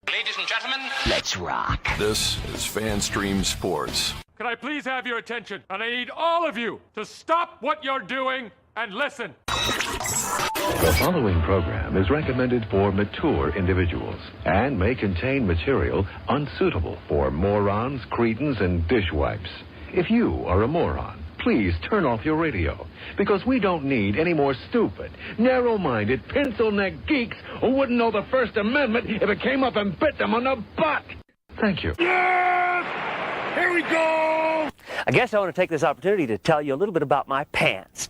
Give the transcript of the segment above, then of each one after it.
Ladies and gentlemen, let's rock. This is FanStream Sports. Can I please have your attention? And I need all of you to stop what you're doing and listen. The following program is recommended for mature individuals and may contain material unsuitable for morons, cretins, and dishwipes. If you are a moron, please turn off your radio, because we don't need any more stupid, narrow-minded, pencil-neck geeks who wouldn't know the First Amendment if it came up and bit them on the butt. Thank you. Yes! Here we go! I guess I want to take this opportunity to tell you a little bit about my pants.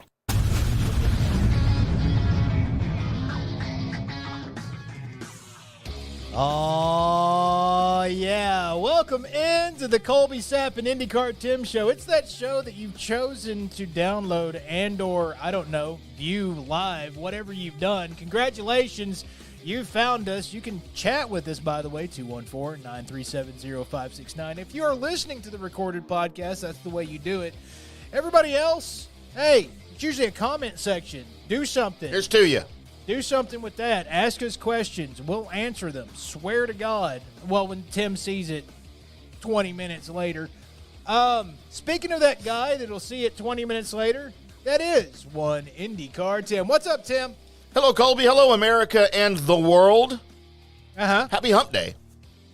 Oh, yeah. Welcome into the Colby IndyCarTim show. It's that show that you've chosen to download and or, I don't know, view live, whatever you've done. Congratulations. You found us. You can chat with us, by the way, 214-937-0569. If you're listening to the recorded podcast, that's the way you do it. Everybody else, hey, it's usually a comment section. Do something. Here's to you. Do something with that. Ask us questions. We'll answer them. Swear to God. Well, when Tim sees it 20 minutes later. Speaking of that guy that'll see it 20 minutes later, that is one IndyCarTim. What's up, Tim? Hello, Colby. Hello, America and the world. Uh-huh. Happy Hump Day.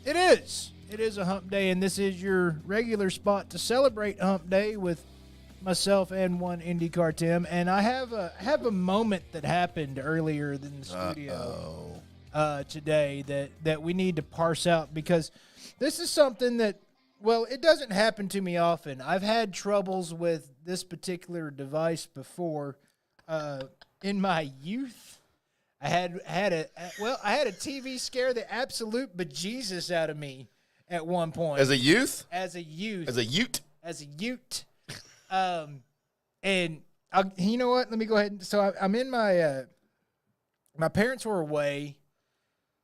It is. It is a hump day, and this is your regular spot to celebrate hump day with myself and one IndyCarTim. And I have a moment that happened earlier in the studio today that we need to parse out, because this is something that, well, it doesn't happen to me often. I've had troubles with this particular device before. In my youth, I had a TV scare the absolute bejesus out of me at one point. As a youth? As a youth. As a ute? As a ute. And you know what? Let me go ahead. So I'm in my parents were away.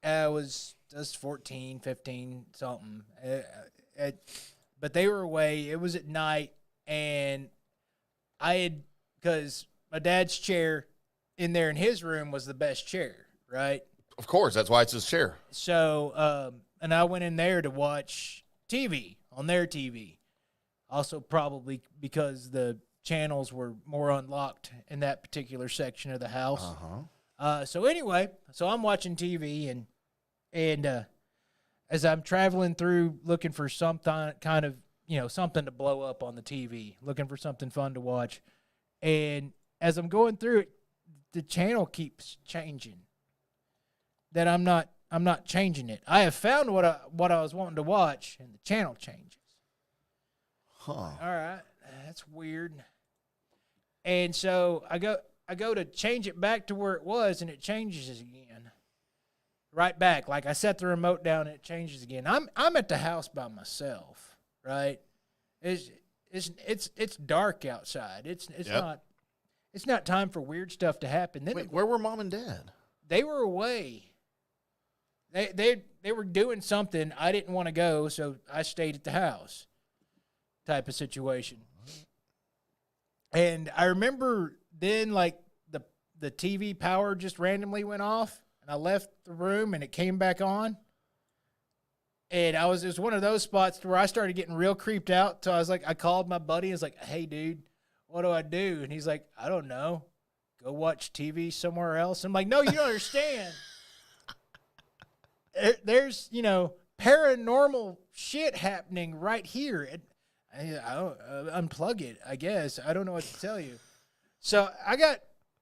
I was 14, 15, something. But they were away. It was at night, and because my dad's chair in there in his room was the best chair, right? Of course, that's why it's his chair. So, and I went in there to watch TV on their TV. Also, probably because the channels were more unlocked in that particular section of the house. So anyway, I'm watching TV, and as I'm traveling through looking for some kind of, something to blow up on the TV, looking for something fun to watch, and as I'm going through it, the channel keeps changing. That I'm not changing it. I have found what I was wanting to watch, and the channel changes. All right, that's weird. And so I go to change it back to where it was, and it changes again. Right back, like I set the remote down, and it changes again. I'm at the house by myself, right? It's dark outside. It's not time for weird stuff to happen. Then Wait, where were Mom and Dad? They were away. They were doing something. I didn't want to go, so I stayed at the house. Type of situation. And I remember then, like, the TV power just randomly went off, and I left the room, and it came back on. And it was one of those spots where I started getting real creeped out. So I called my buddy. I was like, "Hey, dude, what do I do?" And he's like, "I don't know. Go watch TV somewhere else." I'm like, "No, you don't understand. There's, paranormal shit happening right here. I don't unplug it, I guess. I don't know what to tell you." So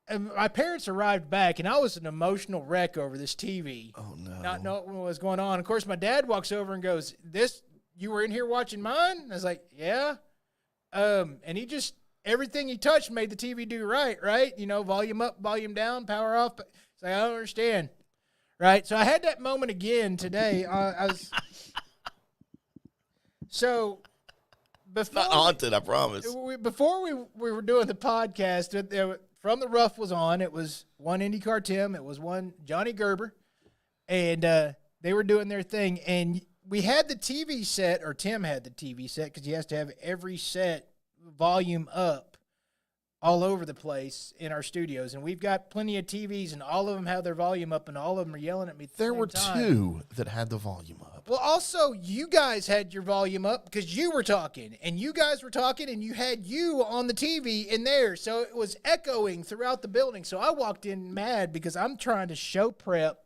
my parents arrived back, and I was an emotional wreck over this TV. Oh, no. Not knowing what was going on. Of course, my dad walks over and goes, "You were in here watching mine?" And I was like, "Yeah." And he just, everything he touched made the TV do right? Volume up, volume down, power off. It's like, I don't understand. Right? So I had that moment again today. So before Not haunted, I promise. Before we were doing the podcast, From the Rough was on. It was one IndyCarTim. It was one Johnny Gerber. And they were doing their thing. And we had the TV set, or Tim had the TV set, because he has to have every set volume up all over the place in our studios, and we've got plenty of TVs, and all of them have their volume up, and all of them are yelling at me at the There same were time. 2 that had the volume up. Well, also, you guys had your volume up because you were talking, and you guys were talking, and you had you on the TV in there, so it was echoing throughout the building. So I walked in mad because I'm trying to show prep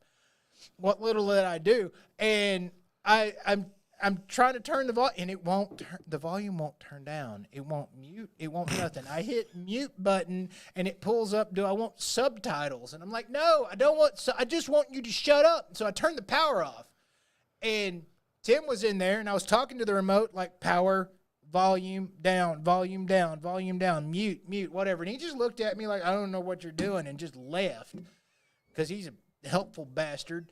what little that I do, and I'm trying to turn the volume, and it won't. The volume won't turn down. It won't mute. It won't nothing. I hit mute button, and it pulls up. Do I want subtitles? And I'm like, no, I don't want. I just want you to shut up. So I turned the power off, and Tim was in there, and I was talking to the remote like power, volume down, volume down, volume down, mute, whatever. And he just looked at me like, I don't know what you're doing, and just left because he's a helpful bastard.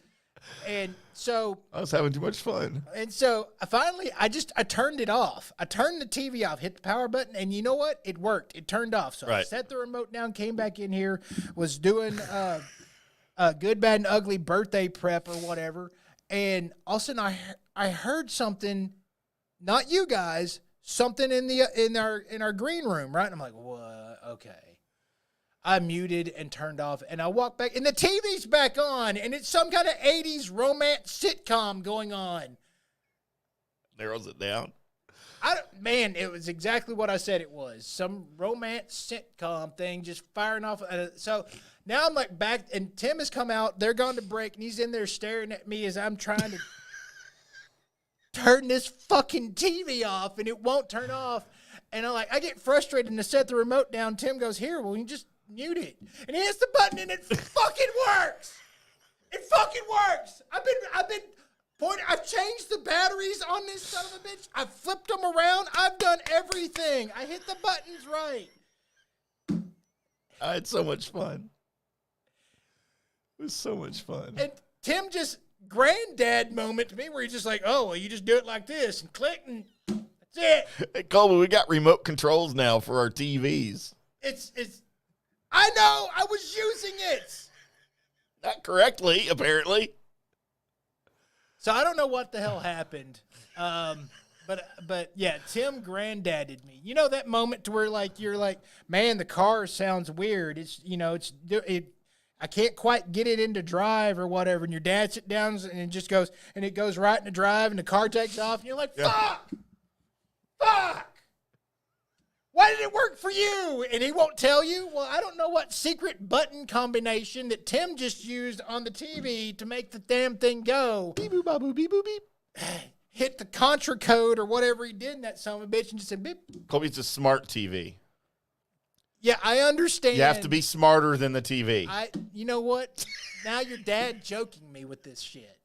And so I was having too much fun. And so I turned it off. I turned the TV off, hit the power button, and you know what? It worked. It turned off. So I Right. set the remote down, came back in here, was doing good, bad, and ugly birthday prep or whatever. And all of a sudden I heard something, not you guys, something in our green room, right? And I'm like, what? Okay. I muted and turned off, and I walked back, and the TV's back on, and it's some kind of 80s romance sitcom going on. Narrows it down. Man, it was exactly what I said it was. Some romance sitcom thing just firing off. So now I'm like back, and Tim has come out. They're gone to break, and he's in there staring at me as I'm trying to turn this fucking TV off, and it won't turn off. And I get frustrated and to set the remote down. Tim goes, here, well, you just mute it. And he hits the button, and it fucking works. It fucking works. I've been pointing. I've changed the batteries on this son of a bitch. I've flipped them around. I've done everything. I hit the buttons right. I had so much fun. It was so much fun. And Tim just granddad moment to me where he's just like, oh, well, you just do it like this and click, and that's it. Hey, Colby, we got remote controls now for our TVs. I know. I was using it. Not correctly, apparently. So I don't know what the hell happened. But yeah, Tim granddaded me. You know that moment to where you're like, man, the car sounds weird. I can't quite get it into drive or whatever. And your dad sits down and it just goes, and it goes right into drive, and the car takes off, and you're like, fuck. Why did it work for you? And he won't tell you. Well, I don't know what secret button combination that Tim just used on the TV to make the damn thing go. Beep, boop, boop, beep, boop, beep. Hit the contra code or whatever he did in that son of a bitch and just said beep. Colby's a smart TV. Yeah, I understand. You have to be smarter than the TV. You know what? Now your dad joking me with this shit.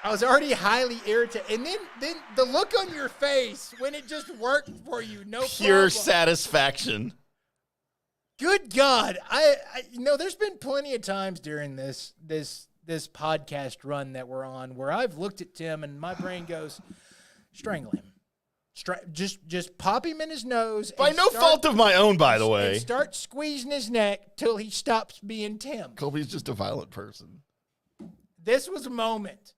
I was already highly irritated. And then the look on your face when it just worked for you, no Pure problem. satisfaction. Good God. I there's been plenty of times during this podcast run that we're on where I've looked at Tim and my brain goes, strangle him. Just pop him in his nose. By no fault of my own, by the And way. start squeezing his neck till he stops being Tim. Colby's just a violent person. This was a moment.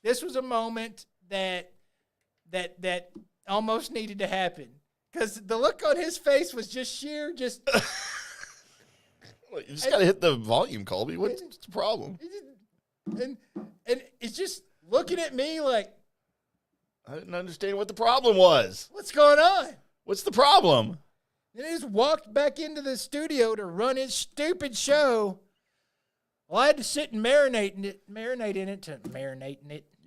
This was a moment that almost needed to happen. Because the look on his face was just sheer, just... You just got to hit the volume, Colby. What's the problem? And it's just looking at me like, I didn't understand what the problem was. what's going on? What's the problem? And he just walked back into the studio to run his stupid show. Well, I had to sit and marinate in it.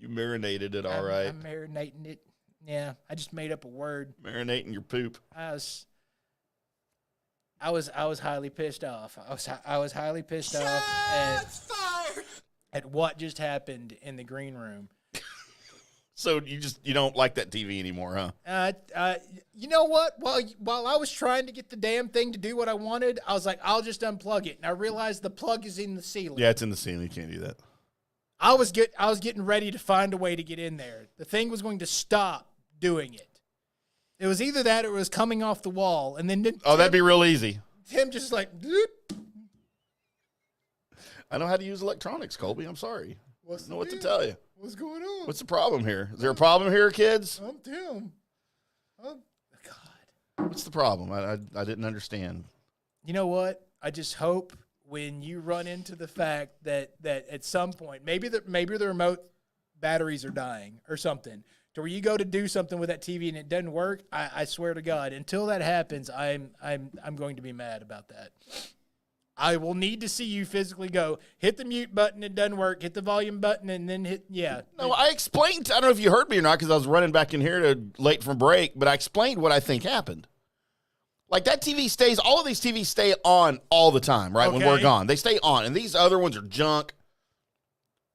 You marinated it all I'm right. marinating it. Yeah, I just made up a word. Marinating your poop. I was highly pissed off. I was highly pissed off at what just happened in the green room. So you don't like that TV anymore, huh? You know what? While I was trying to get the damn thing to do what I wanted, I was like, I'll just unplug it. And I realized the plug is in the ceiling. Yeah, it's in the ceiling. You can't do that. I was getting ready to find a way to get in there. The thing was going to stop doing it. It was either that or it was coming off the wall. And then That'd be real easy. Tim just like, doop. I know how to use electronics, Colby. I'm sorry. I don't know what to deal? tell you. What's going on? What's the problem here? Is there a problem here, kids? I'm Tim. What's the problem? I didn't understand. You know what? I just hope when you run into the fact that at some point, maybe the remote batteries are dying or something, to where you go to do something with that TV and it doesn't work, I swear to God, until that happens, I'm going to be mad about that. I will need to see you physically go, hit the mute button, it doesn't work, hit the volume button, and then hit, yeah. No, I explained, I don't know if you heard me or not because I was running back in here late from break, but I explained what I think happened. Like that TV stays, all of these TVs stay on all the time, right? When we're gone. They stay on, and these other ones are junk.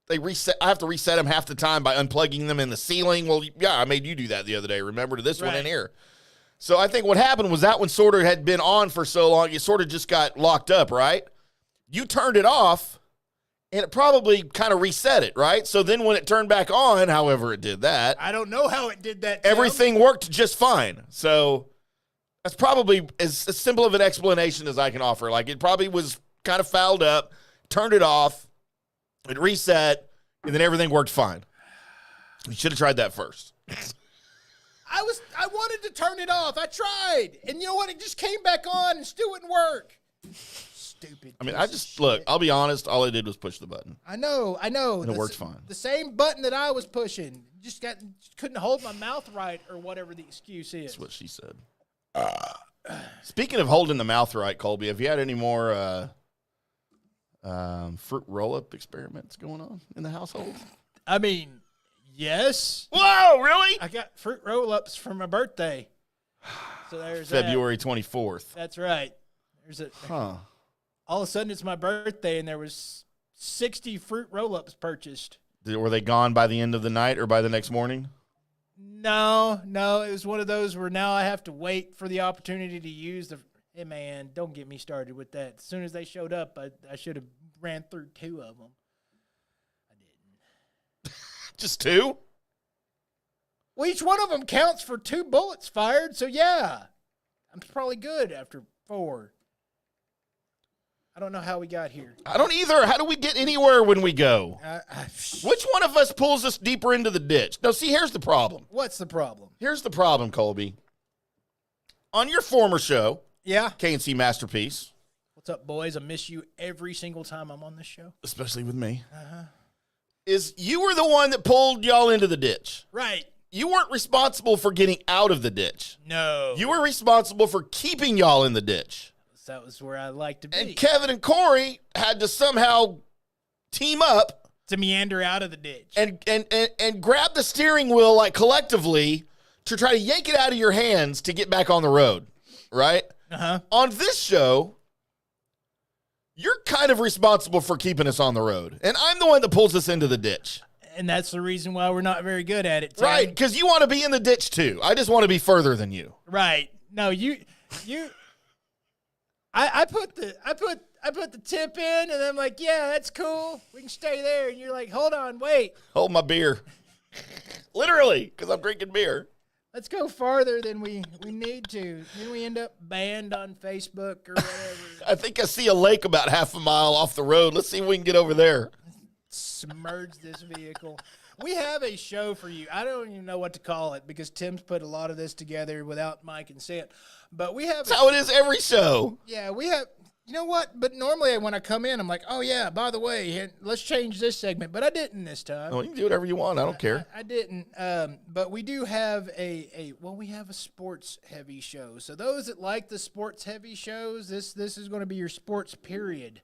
They reset. I have to reset them half the time by unplugging them in the ceiling. Well, yeah, I made you do that the other day. Remember, to this one in here. So I think what happened was that one sort of had been on for so long, it sort of just got locked up, right? You turned it off, and it probably kind of reset it, right? So then when it turned back on, however it did that. I don't know how it did that, Tim. Everything worked just fine. So that's probably as simple of an explanation as I can offer. Like, it probably was kind of fouled up, turned it off, it reset, and then everything worked fine. You should have tried that first. I wanted to turn it off. I tried. And you know what? It just came back on and still wouldn't work. Stupid. I mean, look, I'll be honest, all I did was push the button. I know. And it worked fine. The same button that I was pushing. Just couldn't hold my mouth right or whatever the excuse is. That's what she said. Speaking of holding the mouth right, Colby, have you had any more fruit roll-up experiments going on in the household? I mean, yes. Whoa, really? I got fruit roll-ups for my birthday. So there's February 24th. That's right. All of a sudden, it's my birthday, and there was 60 fruit roll-ups purchased. Were they gone by the end of the night or by the next morning? No. It was one of those where now I have to wait for the opportunity to use the. Hey, man, don't get me started with that. As soon as they showed up, I should have ran through 2 of them. I didn't. Just 2? Well, each one of them counts for 2 bullets fired, so yeah. I'm probably good after 4. I don't know how we got here. I don't either. How do we get anywhere when we go? Which one of us pulls us deeper into the ditch? No, see, here's the problem. What's the problem? Here's the problem, Colby. On your former show, yeah, K&C Masterpiece. What's up, boys? I miss you every single time I'm on this show. Especially with me. Is you were the one that pulled y'all into the ditch. Right. You weren't responsible for getting out of the ditch. No. You were responsible for keeping y'all in the ditch. That was where I like to be. And Kevin and Corey had to somehow team up to meander out of the ditch and grab the steering wheel, like, collectively, to try to yank it out of your hands to get back on the road, right? On this show, you're kind of responsible for keeping us on the road, and I'm the one that pulls us into the ditch. And that's the reason why we're not very good at it, Tim. Right, because you want to be in the ditch too. I just want to be further than you. Right. No, you I put the tip in, and I'm like, yeah, that's cool. We can stay there. And you're like, hold on, wait. Hold my beer. Literally, because I'm drinking beer. Let's go farther than we need to. Then we end up banned on Facebook or whatever. I think I see a lake about half a mile off the road. Let's see if we can get over there. Submerge this vehicle. We have a show for you. I don't even know what to call it because Tim's put a lot of this together without my consent. But we have. That's how it is every show. Yeah, we have. You know what? But normally when I come in, I'm like, oh, yeah, by the way, let's change this segment. But I didn't this time. No, you can do whatever you want. I don't care. I didn't. But we do have we have a sports-heavy show. So those that like the sports-heavy shows, this is going to be your sports period.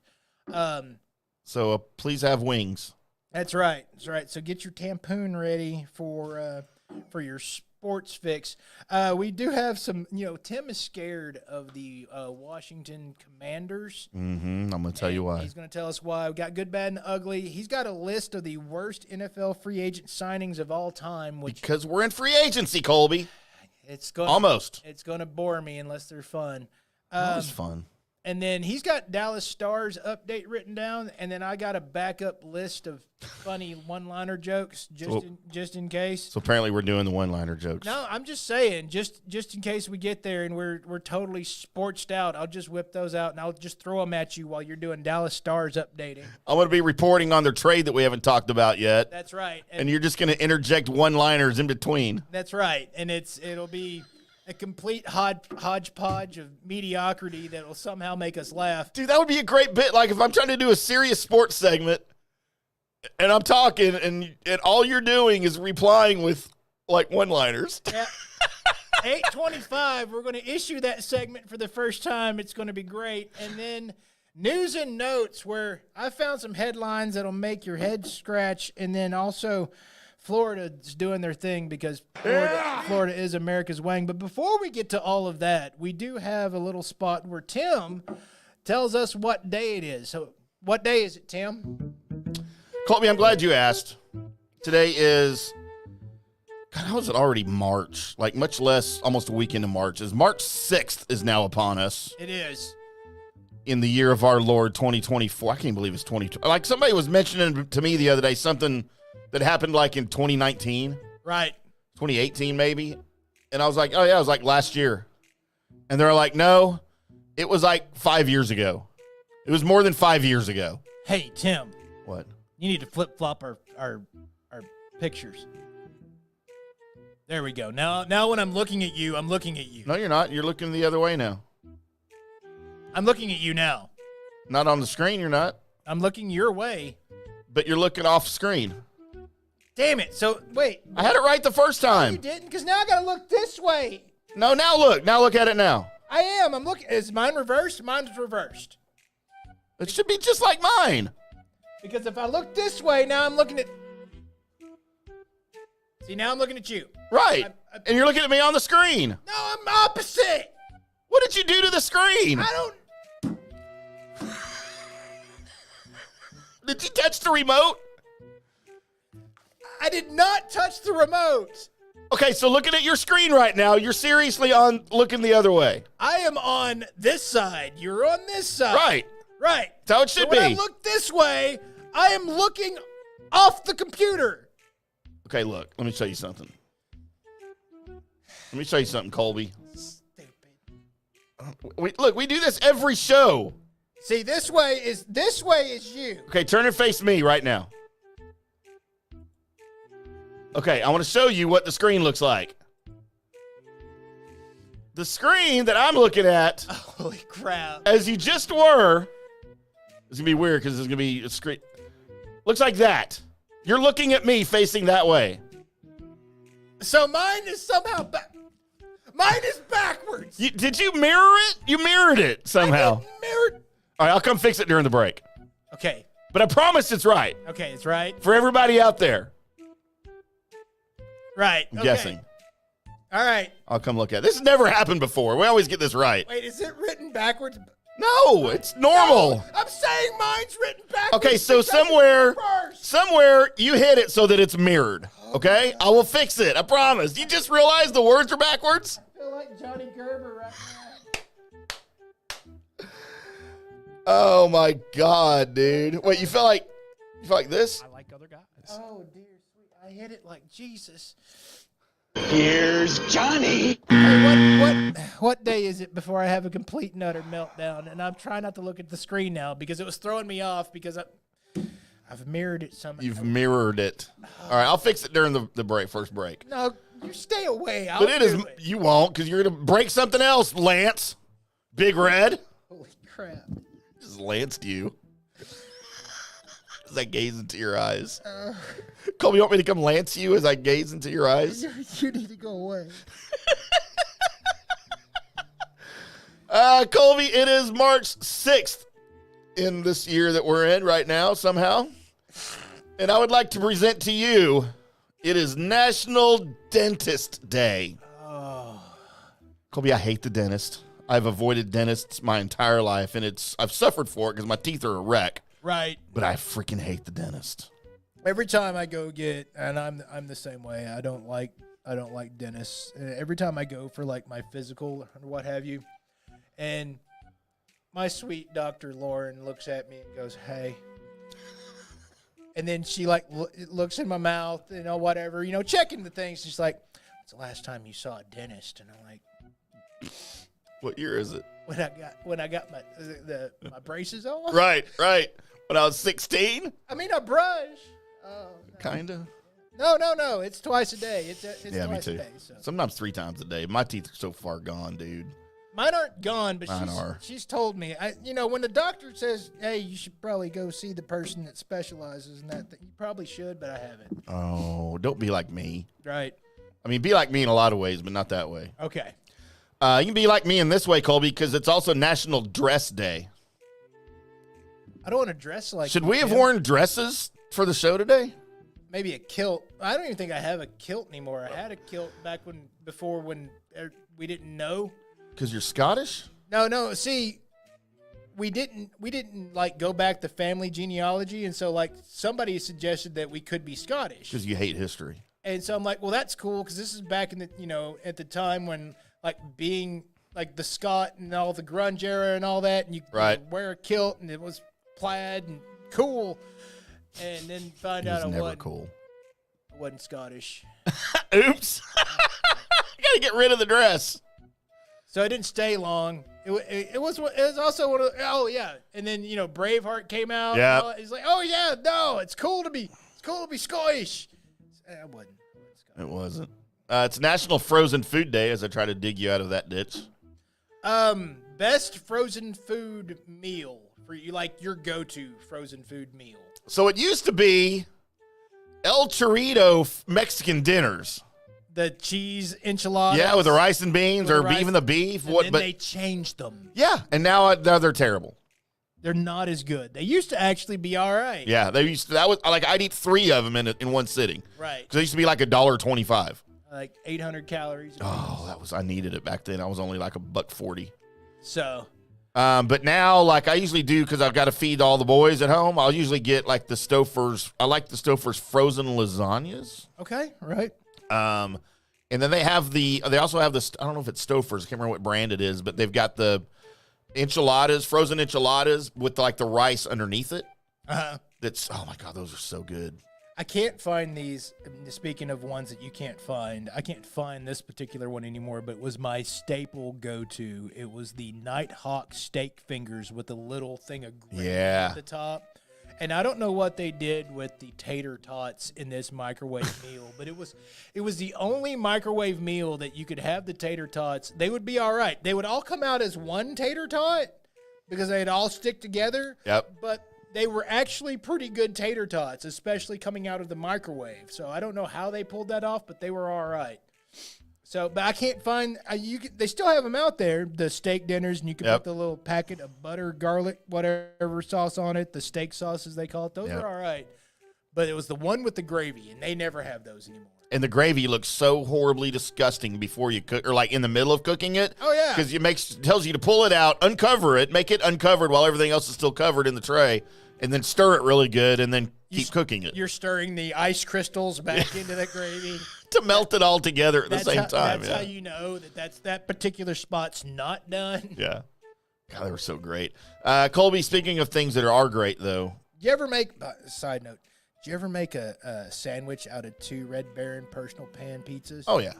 So please have wings. That's right. That's right. So get your tampoon ready for your sports fix. We do have some, Tim is scared of the Washington Commanders. I'm going to tell you why. He's going to tell us why. We got good, bad, and ugly. He's got a list of the worst NFL free agent signings of all time. Because we're in free agency, Colby. It's going to bore me unless they're fun. It's fun. And then he's got Dallas Stars update written down, and then I got a backup list of funny one-liner jokes just in case. So apparently we're doing the one-liner jokes. No, I'm just saying, just in case we get there and we're totally sportsed out, I'll just whip those out and I'll just throw them at you while you're doing Dallas Stars updating. I'm going to be reporting on their trade that we haven't talked about yet. That's right. And you're just going to interject one-liners in between. That's right. And it'll be a complete hodgepodge of mediocrity that will somehow make us laugh. Dude, that would be a great bit. Like if I'm trying to do a serious sports segment and I'm talking and all you're doing is replying with like one-liners. Yeah. 8:25, we're going to issue that segment for the first time. It's going to be great. And then news and notes, where I found some headlines that'll make your head scratch. And then also Florida's doing their thing because Florida is America's wang. But before we get to all of that, we do have a little spot where Tim tells us what day it is. So what day is it, Tim? Colby, I'm glad you asked. Today is, God, how is it already March? Like much less, almost a week into March. March 6th is now upon us. It is. In the year of our Lord 2024. I can't believe it's 2020. Like somebody was mentioning to me the other day something that happened like in 2019. Right. 2018 maybe. And I was like, oh yeah, it was like last year. And they're like, no, it was like 5 years ago. It was more than 5 years ago. Hey, Tim. What? You need to flip-flop our pictures. There we go. Now when I'm looking at you, I'm looking at you. No, you're not. You're looking the other way now. I'm looking at you now. Not on the screen, you're not. I'm looking your way. But you're looking off screen. Damn it. So, wait. I had it right the first You time. didn't, because now I got to look this way. No, now look. Now look at it now. I am. I'm looking. Is mine reversed? Mine's reversed. It should be just like mine. Because if I look this way, now I'm looking at... See, now I'm looking at you. Right. And you're looking at me on the screen. No, I'm opposite. What did you do to the screen? I don't... Did you touch the remote? I did not touch the remote. Okay, so looking at your screen right now, you're seriously on looking the other way. I am on this side. You're on this side. Right. Right. That's how it should So when be. I look this way, I am looking off the computer. Okay, look. Let me show you something. Let me show you something, Colby. Stupid. Look, we do this every show. See, this way is you. Okay, turn and face me right now. Okay, I want to show you what the screen looks like. The screen that I'm looking at, Holy crap. as you just were, it's going to be weird because there's going to be a screen. Looks like that. You're looking at me facing that way. So mine is somehow mine is backwards. Did you mirror it? You mirrored it somehow. I didn't mirror. All right, I'll come fix it during the break. Okay. But I promise it's right Okay, it's right. for everybody out there. Right. I'm okay. guessing. All right. I'll come look at it. This has never happened before. We always get this right. Wait, is it written backwards? No, it's normal. No, I'm saying mine's written backwards. Okay, so because it's somewhere you hit it so that it's mirrored. Okay? I will fix it. I promise. You just realized the words are backwards? I feel like Johnny Gerber right now. Oh my God, dude. Wait, you feel like this? I like other guys. Oh, dear sweet. I hit it like Jesus. Here's Johnny. Hey, what day is it before I have a complete and utter meltdown? And I'm trying not to look at the screen now because it was throwing me off because I've mirrored it somehow. You've mirrored it. All right, I'll fix it during the first break. No, you stay away. I'll But it is, do it. you won't, because you're going to break something else, Lance. Big Red. Holy crap. Just lanced you. As I gaze into your eyes. Colby, you want me to come lance you as I gaze into your eyes? You need to go away. Colby, it is March 6th in this year that we're in right now, somehow. And I would like to present to you, it is National Dentist Day. Oh. Colby, I hate the dentist. I've avoided dentists my entire life, and I've suffered for it because my teeth are a wreck. Right. But I freaking hate the dentist. Every time I go get, and I'm the same way. I don't like dentists. Every time I go for like my physical or what have you, and my sweet Dr. Lauren looks at me and goes, "Hey," and then she like looks in my mouth, whatever, checking the things. She's like, "When's the last time you saw a dentist?" And I'm like, What year is it? when I got my braces on. Right. When I was 16? I mean, I brush. Oh, no. Kinda. No. It's twice a day. It's Yeah, me twice too. a day. So. Sometimes 3 times a day. My teeth are so far gone, dude. Mine aren't gone, but Mine are. she's told me. When the doctor says, "Hey, you should probably go see the person that specializes in that," you probably should, but I haven't. Oh, don't be like me. Right. I mean, be like me in a lot of ways, but not that way. Okay. You can be like me in this way, Colby, because it's also National Dress Day. I don't want to dress like. Should we have Tim. worn dresses for the show today? Maybe a kilt. I don't even think I have a kilt anymore. I had a kilt back before when we didn't know. Because you're Scottish? No. See, we didn't like go back to family genealogy, and so like somebody suggested that we could be Scottish. Because you hate history. And so I'm like, well, that's cool because this is back in the at the time when like being like the Scot and all the grunge era and all that, and you wear a kilt and it was plaid and cool, and then find out It was never cool. I wasn't Scottish. Oops. Gotta get rid of the dress. So it didn't stay long. It was also one of and then Braveheart came out. Yeah. He's like, oh yeah, no, it's cool to be Scottish. I wasn't Scottish. It wasn't. It's National Frozen Food Day as I try to dig you out of that ditch. Best frozen food meal for you, like your go-to frozen food meal. So it used to be El Chorrito Mexican dinners. The cheese enchiladas. Yeah, with the rice and beans or even the beef. And then they changed them. Yeah, and now they're terrible. They're not as good. They used to actually be all right. Yeah, they used to, that was like I'd eat 3 of them in one sitting. Right. Because they used to be like $1.25. Like 800 calories. Oh, I needed it back then. I was only like $1.40. So. But now, like I usually do, because I've got to feed all the boys at home. I'll usually get like the Stouffer's. I like the Stouffer's frozen lasagnas. Okay. Right. And then they also have the, I don't know if it's Stouffer's, I can't remember what brand it is, but they've got the enchiladas, frozen enchiladas with like the rice underneath it. That's, oh my God, those are so good. I can't find these. Speaking of ones that you can't find, I can't find this particular one anymore, but it was my staple go-to. It was the Nighthawk steak fingers with a little thing of gravy at the top. And I don't know what they did with the tater tots in this microwave meal, but it was the only microwave meal that you could have the tater tots. They would be all right. They would all come out as one tater tot because they'd all stick together. Yep. But they were actually pretty good tater tots, especially coming out of the microwave. So I don't know how they pulled that off, but they were all right. So, but I can't find. They still have them out there, the steak dinners, and you can put the little packet of butter, garlic, whatever sauce on it. The steak sauce, as they call it. Those are all right. But it was the one with the gravy, and they never have those anymore. And the gravy looks so horribly disgusting before you cook, or like in the middle of cooking it. Oh yeah, because it tells you to pull it out, uncover it, make it uncovered while everything else is still covered in the tray, and then stir it really good, and then keep cooking it. You're stirring the ice crystals back into the gravy to melt it all together at the same time. That's how you know that particular spot's not done. Yeah. God, they were so great. Colby, speaking of things that are great, though. You ever make, side note, did you ever make a sandwich out of 2 Red Baron personal pan pizzas? Oh, yeah.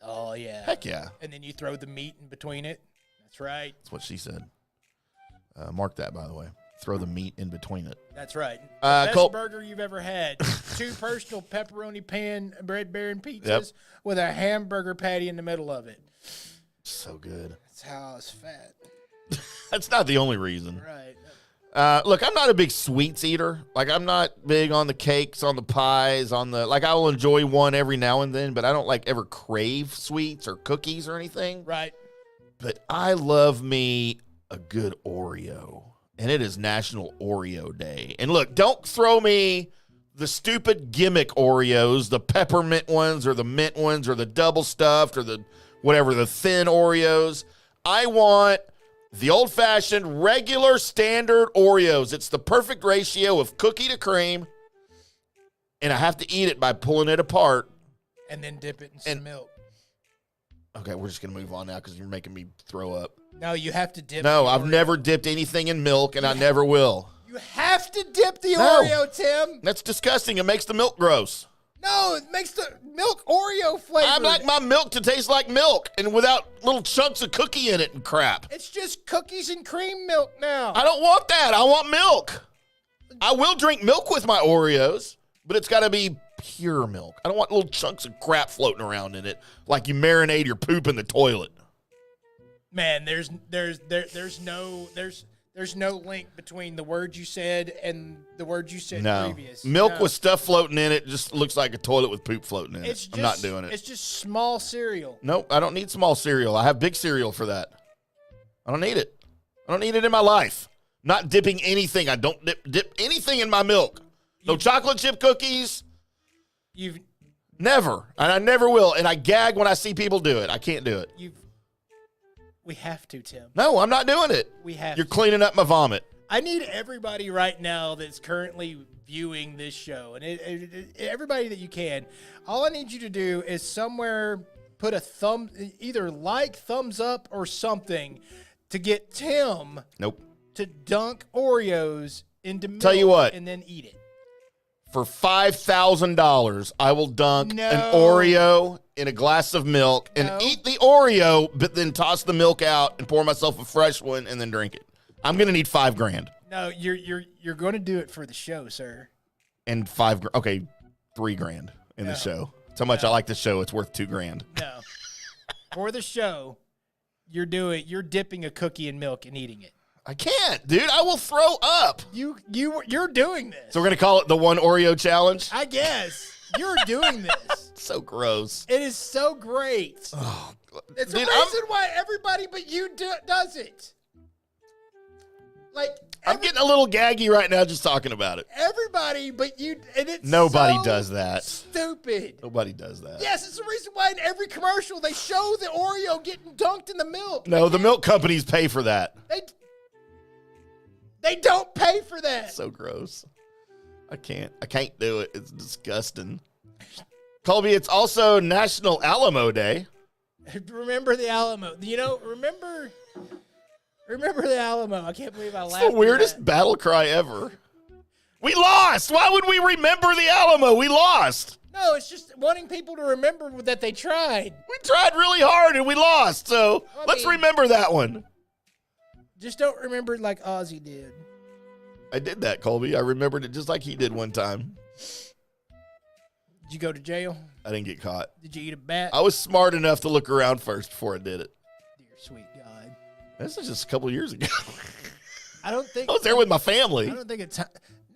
Oh, yeah. Heck yeah. And then you throw the meat in between it? That's right. That's what she said. Mark that, by the way. Throw the meat in between it. That's right. The best burger you've ever had. 2 personal pepperoni pan Red Baron pizzas with a hamburger patty in the middle of it. So good. That's how I was fat. That's not the only reason. Right. Look, I'm not a big sweets eater. Like, I'm not big on the cakes, on the pies, like, I will enjoy one every now and then, but I don't, like, ever crave sweets or cookies or anything. Right. But I love me a good Oreo. And it is National Oreo Day. And look, don't throw me the stupid gimmick Oreos, the peppermint ones or the mint ones or the double stuffed or the whatever, the thin Oreos. I want the old-fashioned, regular, standard Oreos. It's the perfect ratio of cookie to cream. And I have to eat it by pulling it apart. And then dip it in some milk. Okay, we're just going to move on now because you're making me throw up. No, you have to dip. No, I've never dipped anything in milk, and I never will. You have to dip the Oreo, Tim. That's disgusting. It makes the milk gross. No, it makes the milk Oreo flavor. I'd like my milk to taste like milk and without little chunks of cookie in it and crap. It's just cookies and cream milk now. I don't want that. I want milk. I will drink milk with my Oreos, but it's got to be pure milk. I don't want little chunks of crap floating around in it like you marinate your poop in the toilet. Man, there's no link between the words you said and the words you said previous. Milk with stuff floating in it just looks like a toilet with poop floating in it. I'm not doing it. It's just small cereal. Nope, I don't need small cereal. I have big cereal for that. I don't need it. I don't need it in my life. Not dipping anything. I don't dip anything in my milk. No chocolate chip cookies. You've never, and I never will. And I gag when I see people do it. I can't do it. We have to, Tim. No, I'm not doing it. We have You're to. cleaning up my vomit. I need everybody right now that's currently viewing this show, and everybody that you can. All I need you to do is somewhere put a either thumbs up, or something to get Tim. Nope. To dunk Oreos into milk. Tell you what. And then eat it. For $5,000, I will dunk an Oreo in a glass of milk and eat the Oreo, but then toss the milk out and pour myself a fresh one and then drink it. I'm gonna need $5,000. No, you're going to do it for the show, sir. And $3,000 in the show. That's how much I like the show. It's worth $2,000. No, for the show, you're dipping a cookie in milk and eating it. I can't, dude. I will throw up. You're doing this. So we're gonna call it the one Oreo challenge. I guess you're doing this. So gross. It is so great. Oh, it's the reason why everybody but you does it. Like I'm getting a little gaggy right now just talking about it. Everybody but you, and it's nobody so does that. Stupid. Nobody does that. Yes, it's the reason why in every commercial they show the Oreo getting dunked in the milk. No, the milk companies pay for that. They don't pay for that. So gross. I can't do it. It's disgusting. Colby, it's also National Alamo Day. Remember the Alamo. Remember the Alamo. I can't believe I laughed. It's the weirdest battle cry ever. We lost. Why would we remember the Alamo? We lost. No, it's just wanting people to remember that they tried. We tried really hard and we lost. So let's remember that one. Just don't remember like Ozzy did. I did that, Colby. I remembered it just like he did one time. Did you go to jail? I didn't get caught. Did you eat a bat? I was smart enough to look around first before I did it. Dear sweet God. This is just a couple years ago. I don't think I was there with my family. I don't think it's.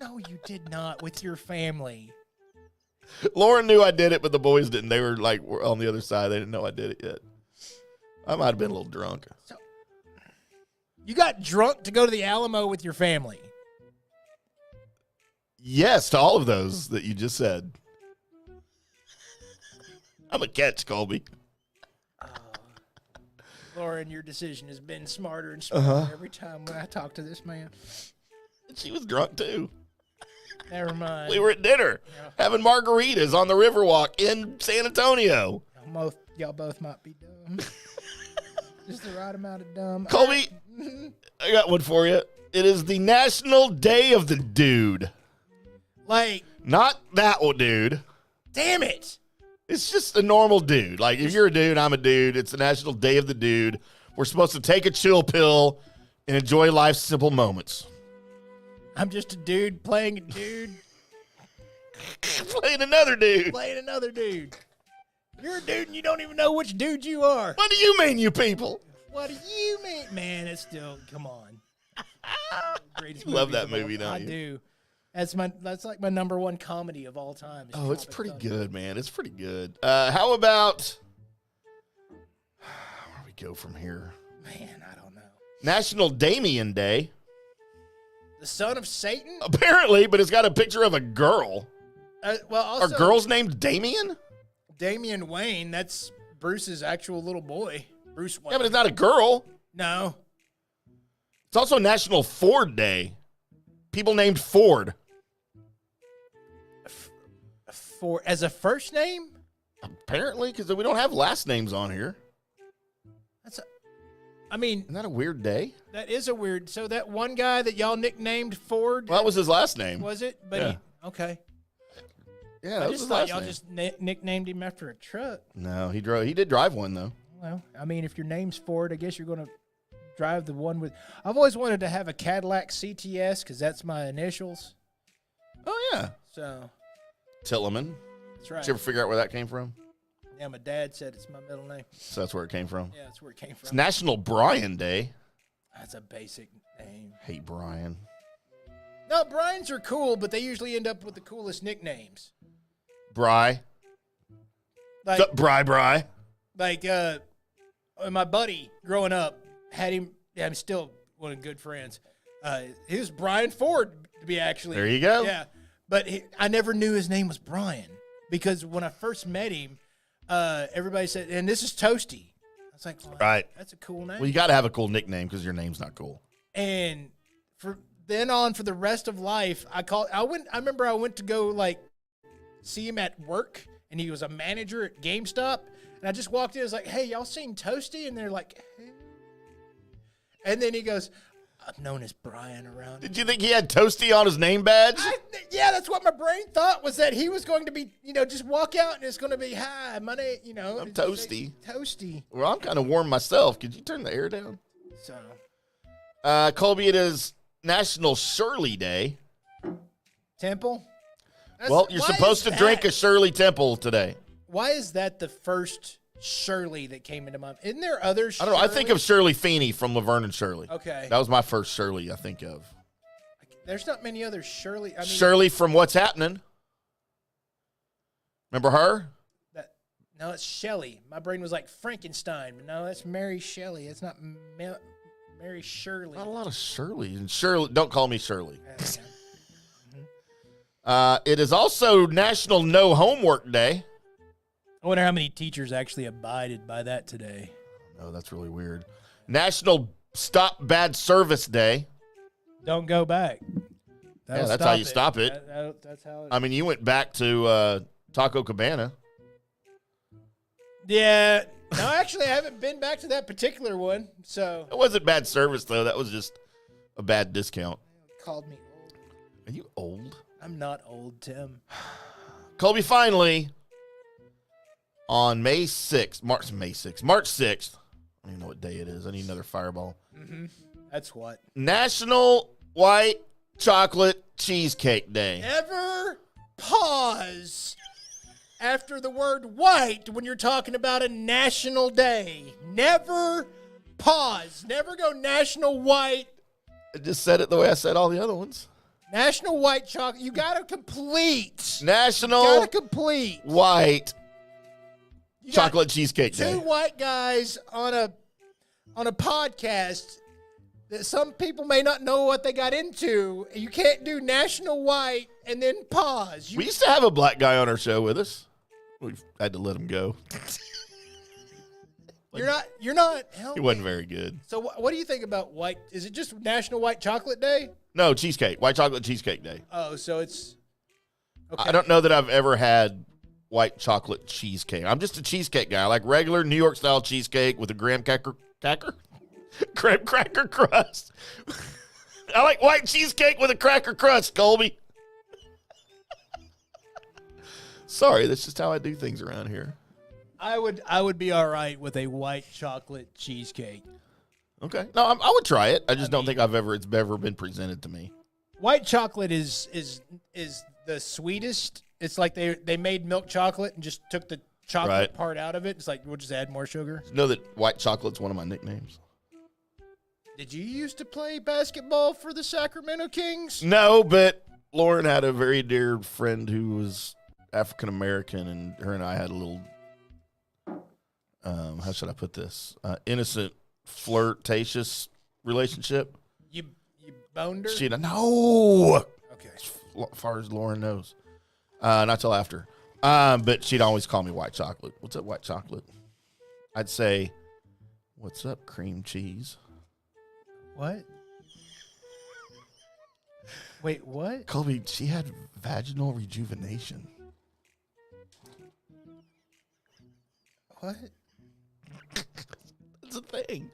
No, you did not with your family. Lauren knew I did it, but the boys didn't. They were like on the other side. They didn't know I did it yet. I might have been a little drunk. So, you got drunk to go to the Alamo with your family? Yes, to all of those that you just said. I'm a catch, Colby. Lauren, your decision has been smarter and smarter every time when I talk to this man. She was drunk too. Never mind. We were at dinner having margaritas on the Riverwalk in San Antonio. Y'all both might be dumb. Just the right amount of dumb. Colby, I got one for you. It is the National Day of the Dude. Like, not that one, dude. Damn it. It's just a normal dude. Like, if you're a dude, I'm a dude. It's the National Day of the Dude. We're supposed to take a chill pill and enjoy life's simple moments. I'm just a dude playing a dude. Playing another dude. Playing another dude. You're a dude and you don't even know which dude you are. What do you mean, you people? What do you mean? Man, it's still, come on. Greatest You love that of all- movie, don't I you? do. That's like my number one comedy of all time. Oh, it's pretty good, man. It's pretty good. How about where do we go from here? Man, I don't know. National Damien Day. The son of Satan? Apparently, but it's got a picture of a girl. Well, also, Are girls named Damien? Damian Wayne, that's Bruce's actual little boy. Bruce Wayne. Yeah, but it's not a girl. No. It's also National Ford Day. People named Ford. As a first name? Apparently, because we don't have last names on here. Isn't that a weird day? That is a weird. So that one guy that y'all nicknamed Ford. Well, that was his last name. Was it? But yeah. Okay. Yeah, I that was just his thought last y'all name. just nicknamed him after a truck. No, he drove. He did drive one though. Well, I mean, if your name's Ford, I guess you're going to drive the one with. I've always wanted to have a Cadillac CTS because that's my initials. Oh yeah. So. Tilleman. That's right. Did you ever figure out where that came from? Yeah, my dad said it's my middle name. So that's where it came from. Yeah, that's where it came It's from. National Brian Day. That's a basic name. Hate Brian. No, Brian's are cool, but they usually end up with the coolest nicknames. Bry. Like, Bry. like my buddy growing up had him. Yeah, I'm still one of good friends. He was Brian Ford to be actually. There you go. Yeah, but I never knew his name was Brian because when I first met him, everybody said, "And this is Toasty." I was like, well, Right. That's a cool name. Well, you got to have a cool nickname because your name's not cool. And for then on for the rest of life, I remember I went to go like see him at work, and he was a manager at GameStop. And I just walked in, I was like, "Hey, y'all seen Toasty?" And they're like, "Hey." And then he goes, "I'm known as Brian around." Did you think he had Toasty on his name badge? Yeah, that's what my brain thought, was that he was going to be, just walk out and it's going to be, "Hi, my name, I'm Toasty. Toasty." Well, I'm kind of warm myself. Could you turn the air down? So, Colby, it is National Shirley Day. Temple? Well, you're supposed to drink a Shirley Temple today. Why is that the first Shirley that came into my mind? Isn't there other I don't know. I think of Shirley Feeney from Laverne and Shirley. Okay. That was my first Shirley I think of. There's not many other Shirley. I mean, Shirley from What's Happening. Remember her? No, it's Shelley. My brain was like Frankenstein, but no, that's Mary Shelley. It's not Mary Shirley. Not a lot of Shirley. And Shirley, don't call me Shirley. Yeah. It is also National No Homework Day. I wonder how many teachers actually abided by that today. Oh, that's really weird. National Stop Bad Service Day. Don't go back. Yeah, that's how you stop it. That's how. I mean, you went back to Taco Cabana. Yeah. No, actually, I haven't been back to that particular one. So It wasn't bad service, though. That was just a bad discount. called me old. Are you old? I'm not old, Tim. Colby, finally, on March 6th. I don't even know what day it is. I need another fireball. Mm-hmm. That's what. National White Chocolate Cheesecake Day. Ever pause after the word white when you're talking about a national day. Never pause. Never go national white. I just said it the way I said all the other ones. National white chocolate. You got to complete. National Got to complete. White You got Chocolate Cheesecake Day. Two white guys on a podcast that some people may not know what they got into. You can't do national white and then pause. We used to have a black guy on our show with us. We've had to let him go. You're not. He wasn't very good. So what do you think about white? Is it just National White Chocolate Day? No, cheesecake. White Chocolate Cheesecake Day. Oh, so it's okay. I don't know that I've ever had white chocolate cheesecake. I'm just a cheesecake guy. I like regular New York style cheesecake with a graham cracker crust. I like white cheesecake with a cracker crust, Colby. Sorry, that's just how I do things around here. I would be all right with a white chocolate cheesecake. Okay. No, I would try it. I just don't think it's ever been presented to me. White chocolate is the sweetest. It's like they made milk chocolate and just took the chocolate part out of it. It's like, we'll just add more sugar. You know that white chocolate's one of my nicknames? Did you used to play basketball for the Sacramento Kings? No, but Lauren had a very dear friend who was African American, and her and I had a little, how should I put this? Innocent, flirtatious relationship. You boned her? No. Okay. As far as Lauren knows. Not till after. But she'd always call me white chocolate. What's up, white chocolate? I'd say, what's up, cream cheese? What? Wait, what? Colby, she had vaginal rejuvenation. What? That's a thing.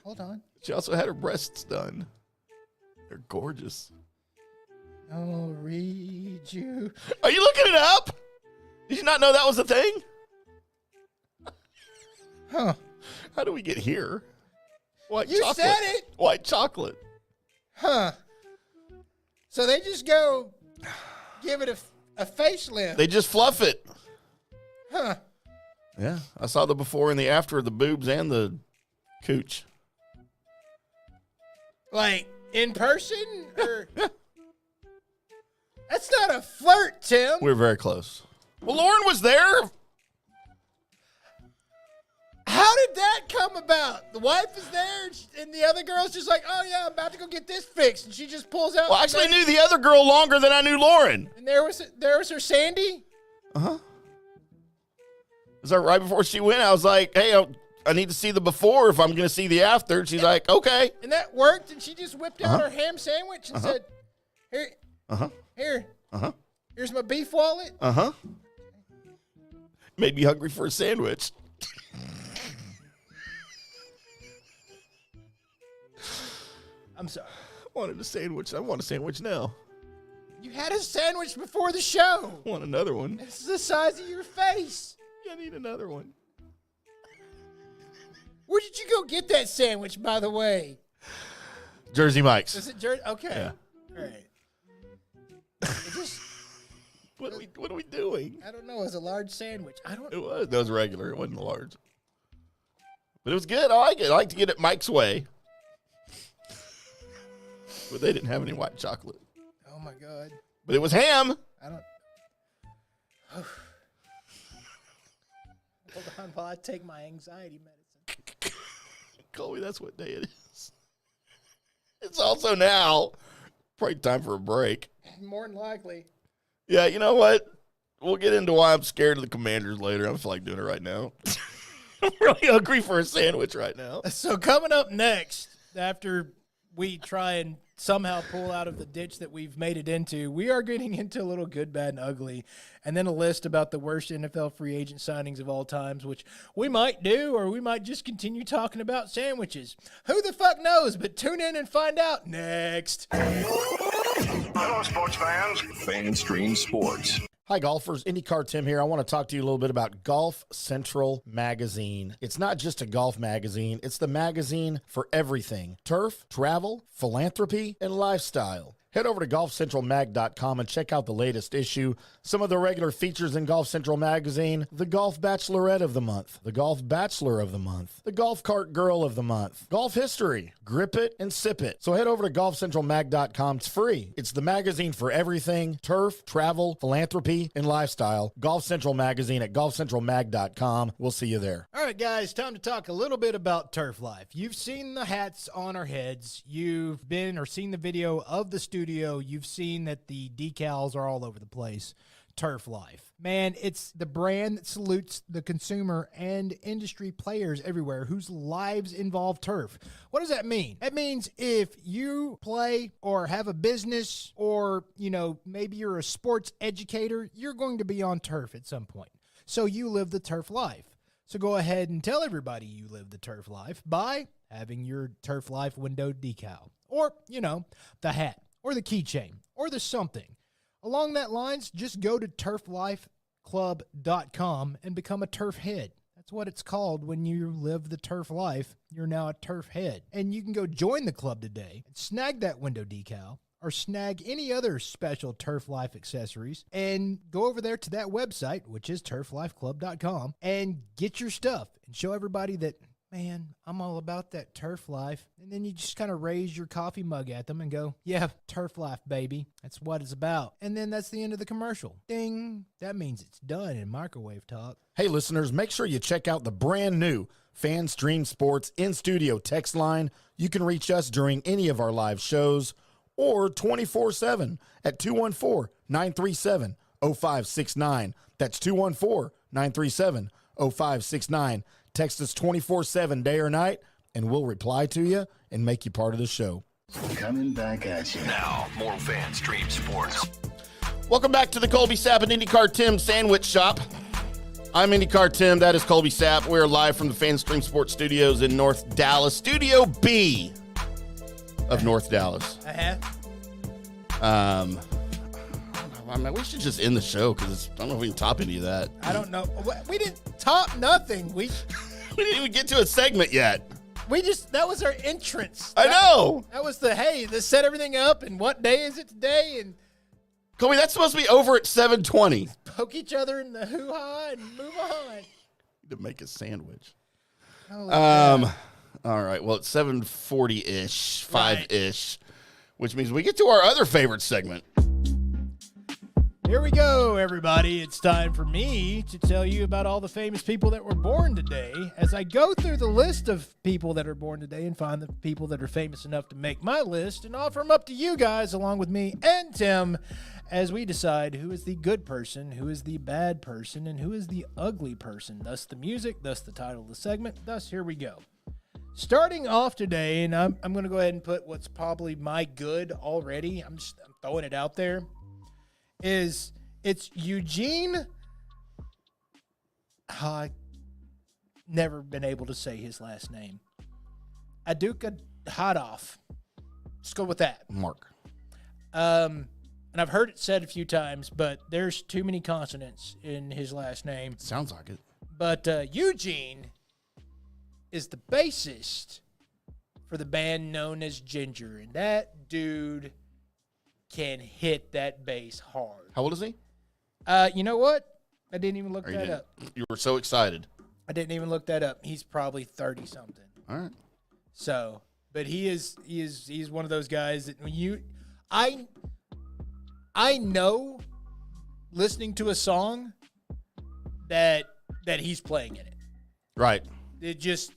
Hold on. She also had her breasts done. They're gorgeous. I'll read you. Are you looking it up? Did you not know that was a thing? Huh. How do we get here? White You chocolate. said it. White chocolate. Huh. So they just go give it A facelift. They just fluff it. Huh. Yeah, I saw the before and the after of the boobs and the cooch. Like, in person? Or... That's not a flirt, Tim. We were very close. Well, Lauren was there. How did that come about? The wife is there, and the other girl's just like, oh, yeah, I'm about to go get this fixed. And she just pulls out. Well, I actually knew the other girl longer than I knew Lauren. And there was her Sandy? Uh-huh. Was that right before she went? I was like, hey, I need to see the before if I'm going to see the after. She's like, okay. And that worked, and she just whipped out her ham sandwich and said, here, here's my beef wallet. Made me hungry for a sandwich. I'm sorry. I wanted a sandwich. I want a sandwich now. You had a sandwich before the show. I want another one. This is the size of your face. I need another one. Where did you go get that sandwich, by the way? Jersey Mike's. Is it Jersey? Okay. Yeah. All right. What are we doing? I don't know. It was a large sandwich. It was. That was regular. It wasn't large. But it was good. I like it. I like to get it Mike's way. But they didn't have any white chocolate. Oh, my God. But it was ham. I don't. Hold on while I take my anxiety medicine. Colby, that's what day it is. It's also now probably time for a break. More than likely. Yeah, you know what? We'll get into why I'm scared of the Commanders later. I don't feel like doing it right now. I'm really hungry for a sandwich right now. So coming up next, after we try and somehow pull out of the ditch that we've made it into, we are getting into a little good, bad, and ugly, and then a list about the worst NFL free agent signings of all times, which we might do, or we might just continue talking about sandwiches. Who the fuck knows? But tune in and find out next. Hello, sports fans. FanStream Sports. Hi, golfers. IndyCarTim here. I want to talk to you a little bit about Golf Central Magazine. It's not just a golf magazine. It's the magazine for everything. Turf, travel, philanthropy, and lifestyle. Head over to golfcentralmag.com and check out the latest issue. Some of the regular features in Golf Central Magazine: the Golf Bachelorette of the Month, the Golf Bachelor of the Month, the Golf Cart Girl of the Month, Golf History, Grip It and Sip It. So head over to golfcentralmag.com. It's free. It's the magazine for everything: turf, travel, philanthropy, and lifestyle. Golf Central Magazine at golfcentralmag.com. We'll see you there. All right, guys, time to talk a little bit about turf life. You've seen the hats on our heads. You've been or seen the video of the studio. You've seen that the decals are all over the place. Turf Life. Man, it's the brand that salutes the consumer and industry players everywhere whose lives involve turf. What does that mean? That means if you play or have a business or, maybe you're a sports educator, you're going to be on turf at some point. So you live the turf life. So go ahead and tell everybody you live the turf life by having your Turf Life window decal or, the hat or the keychain or the something. Along that lines, just go to turflifeclub.com and become a turf head. That's what it's called when you live the turf life. You're now a turf head. And you can go join the club today and snag that window decal or snag any other special Turf Life accessories and go over there to that website, which is turflifeclub.com, and get your stuff and show everybody that, man, I'm all about that turf life. And then you just kind of raise your coffee mug at them and go, yeah, turf life, baby. That's what it's about. And then that's the end of the commercial. Ding. That means it's done in microwave talk. Hey, listeners, make sure you check out the brand new FanStream Sports in-studio text line. You can reach us during any of our live shows or 24/7 at 214-937-0569. That's 214-937-0569. Text us 24/7, day or night, and we'll reply to you and make you part of the show. Coming back at you. Now, more FanStream Sports. Welcome back to the Colby Sapp and IndyCarTim Sandwich Shop. I'm IndyCarTim. That is Colby Sapp. We are live from the FanStream Sports Studios in North Dallas. Studio B of North Dallas. I mean, we should just end the show because I don't know if we can top any of that. I don't know. We didn't top nothing. We didn't even get to a segment yet. That was our entrance. I know. That was let's set everything up and what day is it today? And Colby, that's supposed to be over at 7:20. Poke each other in the hoo-ha and move on. To make a sandwich. Holy crap. All right. Well, it's 7:40-ish, 5-ish, which means we get to our other favorite segment. Here we go, everybody. It's time for me to tell you about all the famous people that were born today as I go through the list of people that are born today and find the people that are famous enough to make my list and offer them up to you guys along with me and Tim as we decide who is the good person, who is the bad person, and who is the ugly person. Thus the music, thus the title of the segment, thus here we go. Starting off today, and I'm going to go ahead and put what's probably my good already. I'm throwing it out there. It's Eugene. I've never been able to say his last name. Aduka Hadoff. Let's go with that. Mark. And I've heard it said a few times, but there's too many consonants in his last name. Sounds like it. But Eugene is the bassist for the band known as Ginger, and that dude can hit that bass hard. How old is he? You know what? I didn't even look that up. You were so excited. I didn't even look that up. He's probably 30 something. All right. So, but he's one of those guys that when I know listening to a song that he's playing in it. Right. It just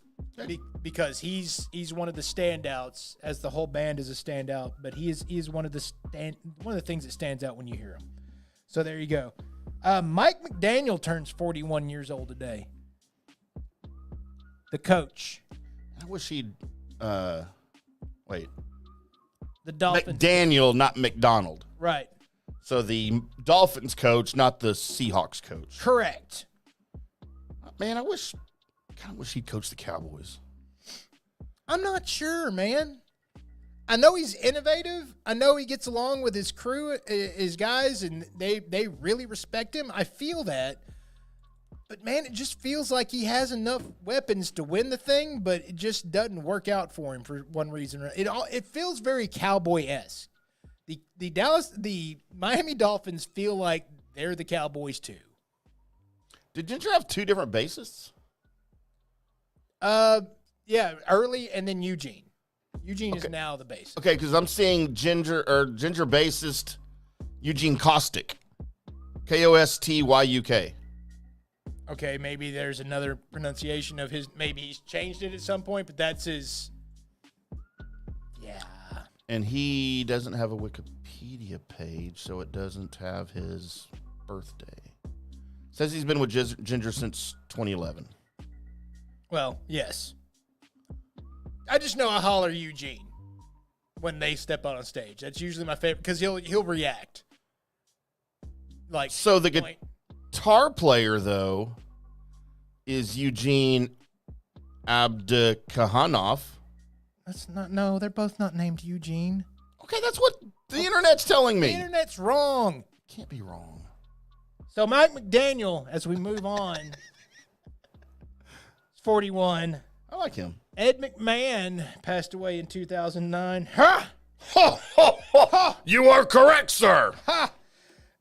because he's one of the standouts, as the whole band is a standout, but he is one of the things that stands out when you hear him. So there you go. Mike McDaniel turns 41 years old today. The coach. I wish he'd wait. The Dolphins. McDaniel, not McDonald. Right. So the Dolphins coach, not the Seahawks coach. Correct. Man, I kind of wish he'd coach the Cowboys. I'm not sure, man. I know he's innovative. I know he gets along with his crew, his guys, and they really respect him. I feel that. But, man, it just feels like he has enough weapons to win the thing, but it just doesn't work out for him for one reason. It feels very Cowboy-esque. The Miami Dolphins feel like they're the Cowboys too. Did Ginger have two different bassists? Yeah, Early and then Eugene. Eugene is now the bassist. Okay, because I'm seeing Ginger bassist Eugene Kostyk. Kostyuk. Okay, maybe there's another pronunciation of his. Maybe he's changed it at some point, but that's his. Yeah. And he doesn't have a Wikipedia page, so it doesn't have his birthday. Says he's been with Ginger since 2011. Well, yes. I just know I holler Eugene when they step out on stage. That's usually my favorite because he'll react. Like so, the guitar player though is Eugene Abdukhanov. That's not. No, they're both not named Eugene. Okay, that's what the internet's telling me. The internet's wrong. Can't be wrong. So Mike McDaniel, as we move on, is 41. I like him. Ed McMahon passed away in 2009. Ha! Ha, ha, ha, ha. You are correct, sir. Ha!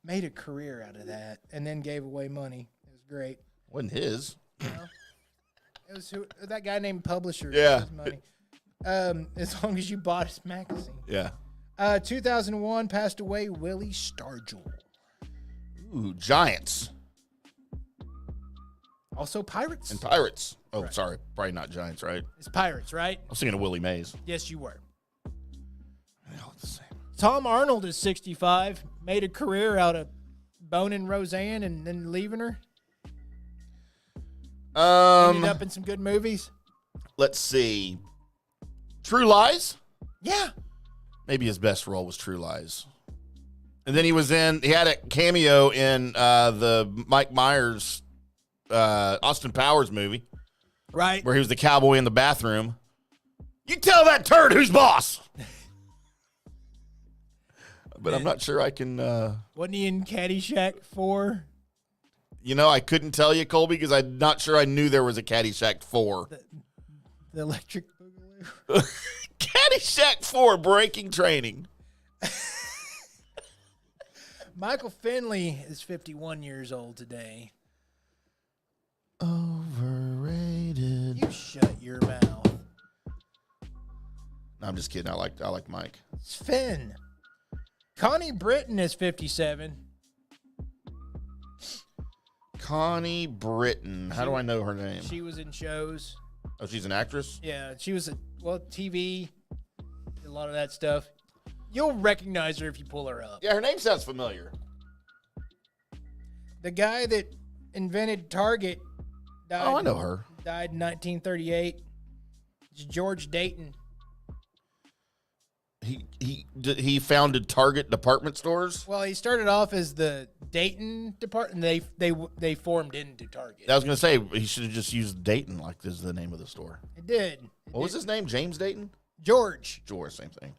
Made a career out of that and then gave away money. It was great. Wasn't his. Well, it was that guy named Publisher. Yeah. His money. As long as you bought his magazine. Yeah. 2001 passed away Willie Stargell. Ooh, Giants. Also Pirates. And Pirates. Oh, Right. sorry. Probably not Giants, right? It's Pirates, right? I was thinking of Willie Mays. Yes, you were. They all look the same. Tom Arnold is 65. Made a career out of boning Roseanne and then leaving her. Ended up in some good movies. Let's see. True Lies? Yeah. Maybe his best role was True Lies. And then he had a cameo in the Mike Myers Austin Powers movie. Right. Where he was the cowboy in the bathroom. You tell that turd who's boss. But I'm not sure I can. Wasn't he in Caddyshack 4? You know, I couldn't tell you, Colby, because I'm not sure I knew there was a Caddyshack 4. The Electric Boogaloo. Caddyshack 4 Breaking Training. Michael Finley is 51 years old today. Overrated. You shut your mouth. No, I'm just kidding. I like Mike. It's Finn. Connie Britton is 57. Connie Britton. How do I know her name? She was in shows. Oh, she's an actress? Yeah, she was TV, a lot of that stuff. You'll recognize her if you pull her up. Yeah, her name sounds familiar. The guy that invented Target died. Oh, I know her. Died in 1938. It's George Dayton. He founded Target department stores. Well, he started off as the Dayton department. They formed into Target. I was going to say he should have just used Dayton, like this is the name of the store. It did. What was his name? James Dayton? George. George, same thing.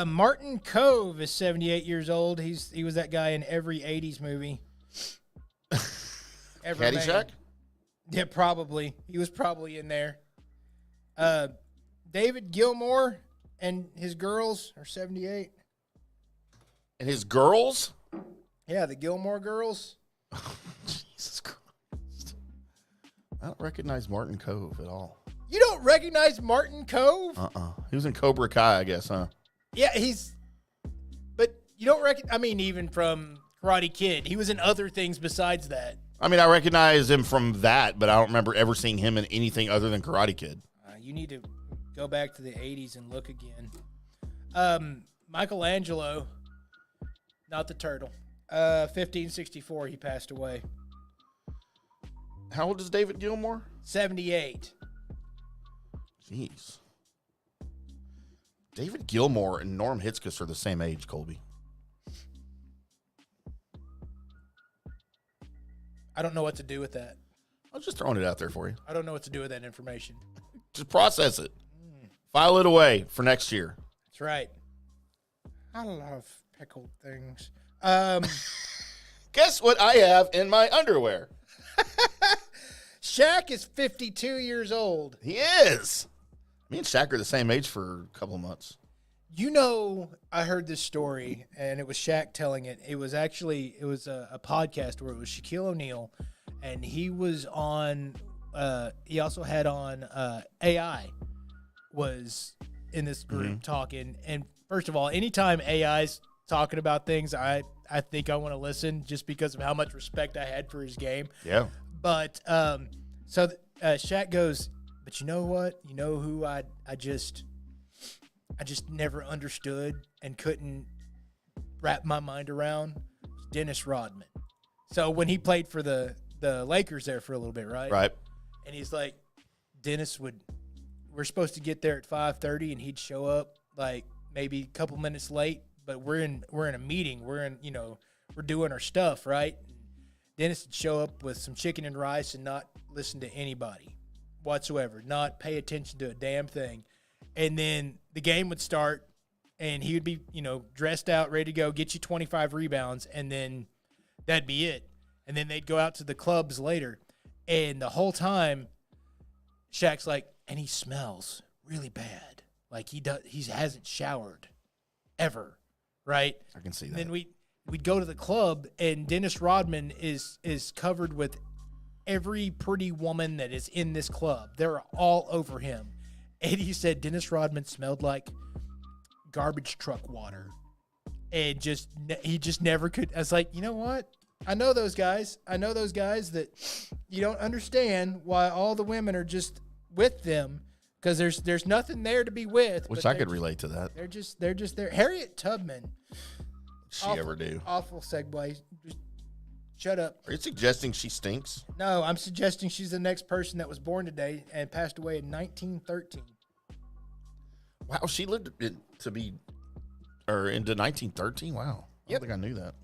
Martin Cove is 78 years old. He was that guy in every 80s movie. Caddyshack? Yeah, probably. He was probably in there. David Gilmour and his girls are 78. And his girls? Yeah, the Gilmore Girls. Jesus Christ. I don't recognize Martin Cove at all. You don't recognize Martin Cove? He was in Cobra Kai, I guess, huh? Yeah, but you don't even from Karate Kid. He was in other things besides that. I mean, I recognize him from that, but I don't remember ever seeing him in anything other than Karate Kid. You need to go back to the 80s and look again. Michelangelo, not the turtle. 1564, he passed away. How old is David Gilmour? 78. Jeez. David Gilmour and Norm Hitzkus are the same age, Colby. I don't know what to do with that. I'm just throwing it out there for you. I don't know what to do with that information. Just process it. File it away for next year. That's right. I love pickled things. Guess what I have in my underwear? Shaq is 52 years old. He is. Me and Shaq are the same age for a couple of months. You know, I heard this story, and it was Shaq telling it. It was a podcast where it was Shaquille O'Neal, and he was on. He also had on AI was in this group talking. And first of all, anytime AI's talking about things, I think I want to listen just because of how much respect I had for his game. Yeah. But Shaq goes, but you know what? You know who I just never understood and couldn't wrap my mind around? Dennis Rodman. So when he played for the Lakers there for a little bit, right? Right. And he's like, we're supposed to get there at 5:30 and he'd show up like maybe a couple minutes late, but we're in a meeting. We're doing our stuff, right? Dennis would show up with some chicken and rice and not listen to anybody whatsoever, not pay attention to a damn thing. And then the game would start and he would be, dressed out, ready to go, get you 25 rebounds, and then that'd be it. And then they'd go out to the clubs later. And the whole time, Shaq's like, and he smells really bad. Like he hasn't showered ever, right? I can see that. And then we'd go to the club, and Dennis Rodman is covered with every pretty woman that is in this club. They're all over him. And he said Dennis Rodman smelled like garbage truck water. And he just never could. I was like, you know what? I know those guys that you don't understand why all the women are just with them, because there's nothing there to be with. Which I could relate to that. They're just there. Harriet Tubman. She ever do? Awful segue. Just shut up. Are you suggesting she stinks? No, I'm suggesting she's the next person that was born today and passed away in 1913. Wow, she lived into 1913? Wow. I don't think I knew that.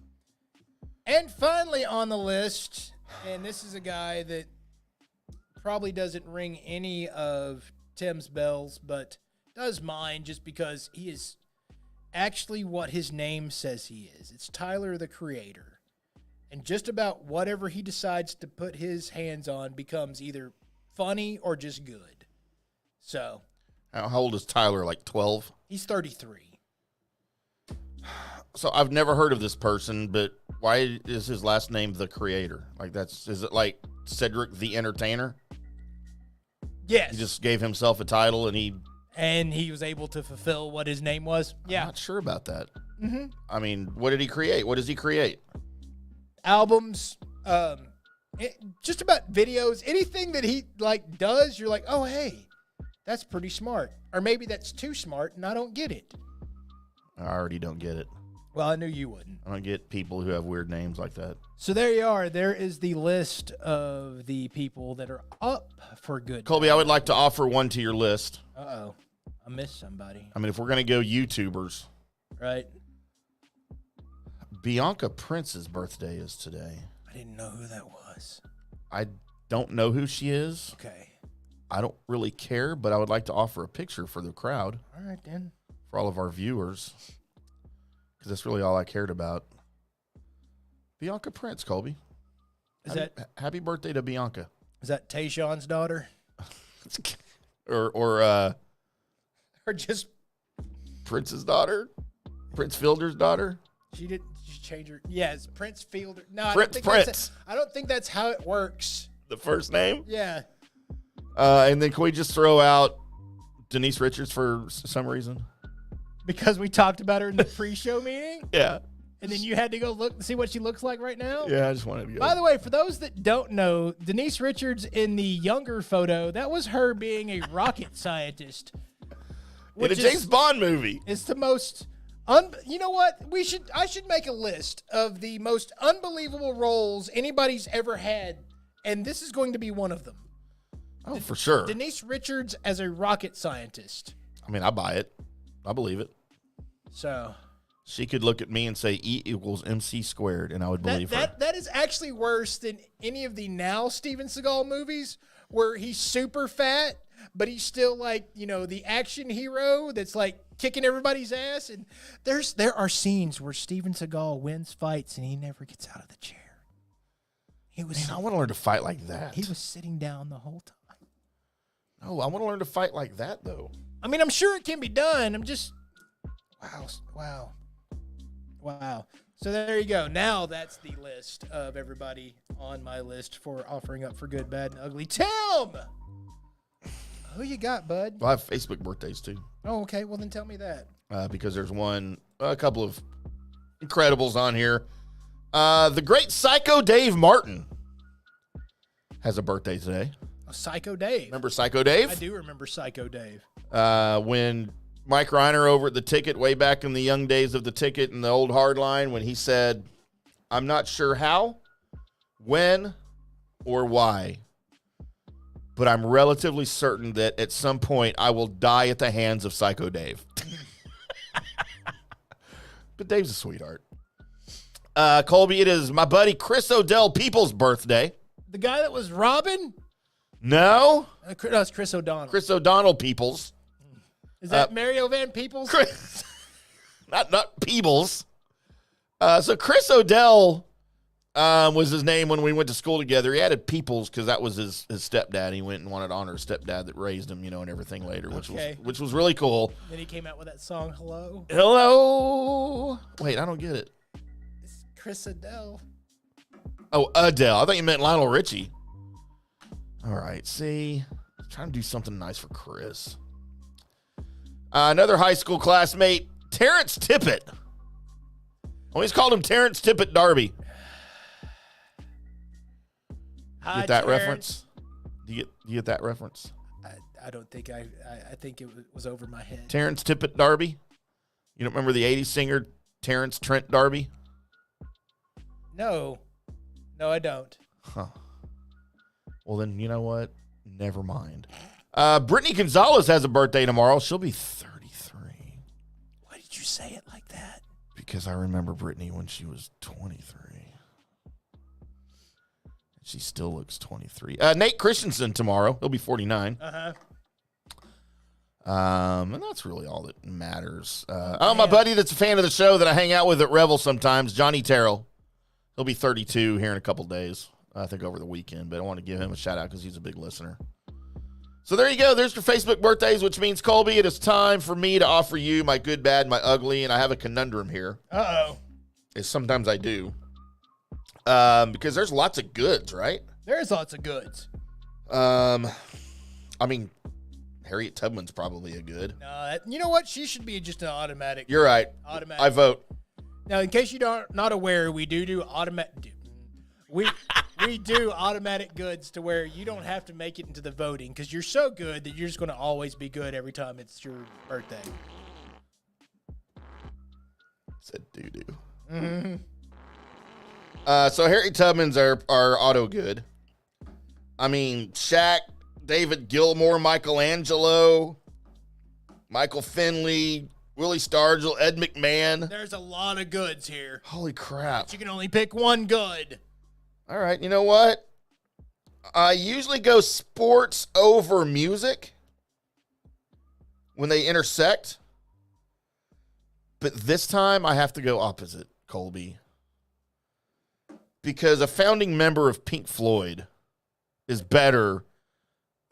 And finally on the list, and this is a guy that probably doesn't ring any of Tim's bells, but does mine just because he is actually what his name says he is. It's Tyler, the Creator. And just about whatever he decides to put his hands on becomes either funny or just good. So. How old is Tyler? Like 12? He's 33. So I've never heard of this person, but why is his last name The Creator? Like is it like Cedric the Entertainer? Yes. He just gave himself a title and he was able to fulfill what his name was. Yeah. I'm not sure about that. Mm-hmm. I mean, what did he create? What does he create? Albums, just about videos, anything that he like does, you're like, oh, hey, that's pretty smart. Or maybe that's too smart and I don't get it. I already don't get it. Well, I knew you wouldn't. I don't get people who have weird names like that. So there you are. There is the list of the people that are up for good. Colby, I would like to offer one to your list. Uh-oh. I missed somebody. I mean, if we're going to go YouTubers. Right. Bianca Prince's birthday is today. I didn't know who that was. I don't know who she is. Okay. I don't really care, but I would like to offer a picture for the crowd. All right, then. For all of our viewers. Because that's really all I cared about. Bianca Prince, Colby. Happy birthday to Bianca. Is that Tayshawn's daughter? or just Prince's daughter? Prince Fielder's daughter? She didn't change her. Yes, Prince Fielder. No, Prince. I don't think that's how it works. The first name? Yeah. And then can we just throw out Denise Richards for some reason? Because we talked about her in the pre-show meeting? Yeah. And then you had to go look see what she looks like right now? Yeah, I just wanted to go. By the way, for those that don't know, Denise Richards in the younger photo, that was her being a rocket scientist. In a James Bond movie. It's the most... you know what? I should make a list of the most unbelievable roles anybody's ever had, and this is going to be one of them. Oh, for sure. Denise Richards as a rocket scientist. I mean, I buy it. I believe it. So she could look at me and say E equals MC squared, and I would believe her. That is actually worse than any of the now Steven Seagal movies where he's super fat, but he's still like, the action hero that's like kicking everybody's ass. And there are scenes where Steven Seagal wins fights and he never gets out of the chair. I want to learn to fight like that. He was sitting down the whole time. No, I want to learn to fight like that, though. I mean, I'm sure it can be done. I'm just, wow. So there you go. Now that's the list of everybody on my list for offering up for good, bad, and ugly. Tim! Who you got, bud? Well, I have Facebook birthdays, too. Oh, okay. Well, then tell me that. Because there's a couple of Incredibles on here. The great Psycho Dave Martin has a birthday today. Psycho Dave. Remember Psycho Dave? I do remember Psycho Dave. When Mike Reiner over at The Ticket, way back in the young days of The Ticket and the old hard line, when he said, I'm not sure how, when, or why, but I'm relatively certain that at some point I will die at the hands of Psycho Dave. But Dave's a sweetheart. Colby, it is my buddy Chris O'Dell Peoples' birthday. The guy that was Robin? No. No, it's Chris O'Donnell. Chris O'Donnell Peoples. Is that Mario Van Peebles? Chris, not Peebles. So Chris O'Dell was his name when we went to school together. He added Peoples because that was his stepdad. He went and wanted to honor his stepdad that raised him, and everything later, which was really cool. Then he came out with that song, Hello. Hello. Wait, I don't get it. It's Chris O'Dell. Oh, Adele. I thought you meant Lionel Richie. All right, see, I'm trying to do something nice for Chris. Another high school classmate, Terrence Tippett. Always called him Terrence Tippett Darby. Hi, get that Terrence. reference? Do you get that reference? I don't think I think it was over my head. Terrence Tippett Darby? You don't remember the 80s singer Terrence Trent D'Arby? No, I don't. Huh. Well, then, you know what? Never mind. Brittany Gonzalez has a birthday tomorrow. She'll be 33. Why did you say it like that? Because I remember Brittany when she was 23. She still looks 23. Nate Christensen tomorrow. He'll be 49. Uh-huh. And that's really all that matters. My buddy that's a fan of the show that I hang out with at Revel sometimes, Johnny Terrell. He'll be 32 here in a couple days. I think over the weekend, but I want to give him a shout out because he's a big listener. So there you go. There's your Facebook birthdays, which means, Colby, it is time for me to offer you my good, bad, my ugly, and I have a conundrum here. Uh-oh. As sometimes I do. Because there's lots of goods, right? There's lots of goods. I mean, Harriet Tubman's probably a good. No, you know what? She should be just an automatic. You're right. Automatic. I vote. Now, in case you're not aware, we do automatic. We do automatic goods to where you don't have to make it into the voting because you're so good that you're just going to always be good every time it's your birthday. Said doo-doo. Mm-hmm. So Harriet Tubman's are auto good. I mean, Shaq, David Gilmour, Michelangelo, Michael Finley, Willie Stargell, Ed McMahon. There's a lot of goods here. Holy crap. But you can only pick one good. All right, you know what? I usually go sports over music when they intersect. But this time I have to go opposite, Colby. Because a founding member of Pink Floyd is better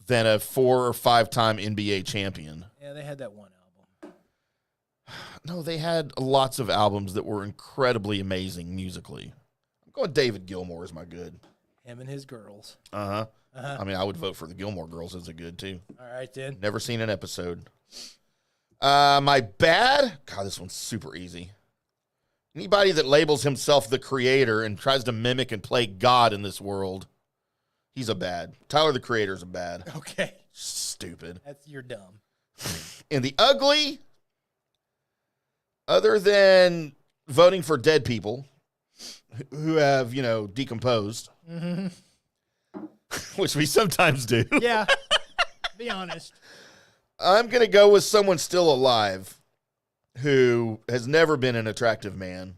than a 4 or 5-time NBA champion. Yeah, they had that one album. No, they had lots of albums that were incredibly amazing musically. I'm going David Gilmour as my good. Him and his girls. Uh-huh. I mean, I would vote for the Gilmore Girls as a good, too. All right, then. Never seen an episode. My bad? God, this one's super easy. Anybody that labels himself the creator and tries to mimic and play God in this world, he's a bad. Tyler, the Creator's a bad. Okay. Stupid. You're dumb. And the ugly, other than voting for dead people who have, decomposed, which we sometimes do. Yeah. Be honest. I'm going to go with someone still alive who has never been an attractive man.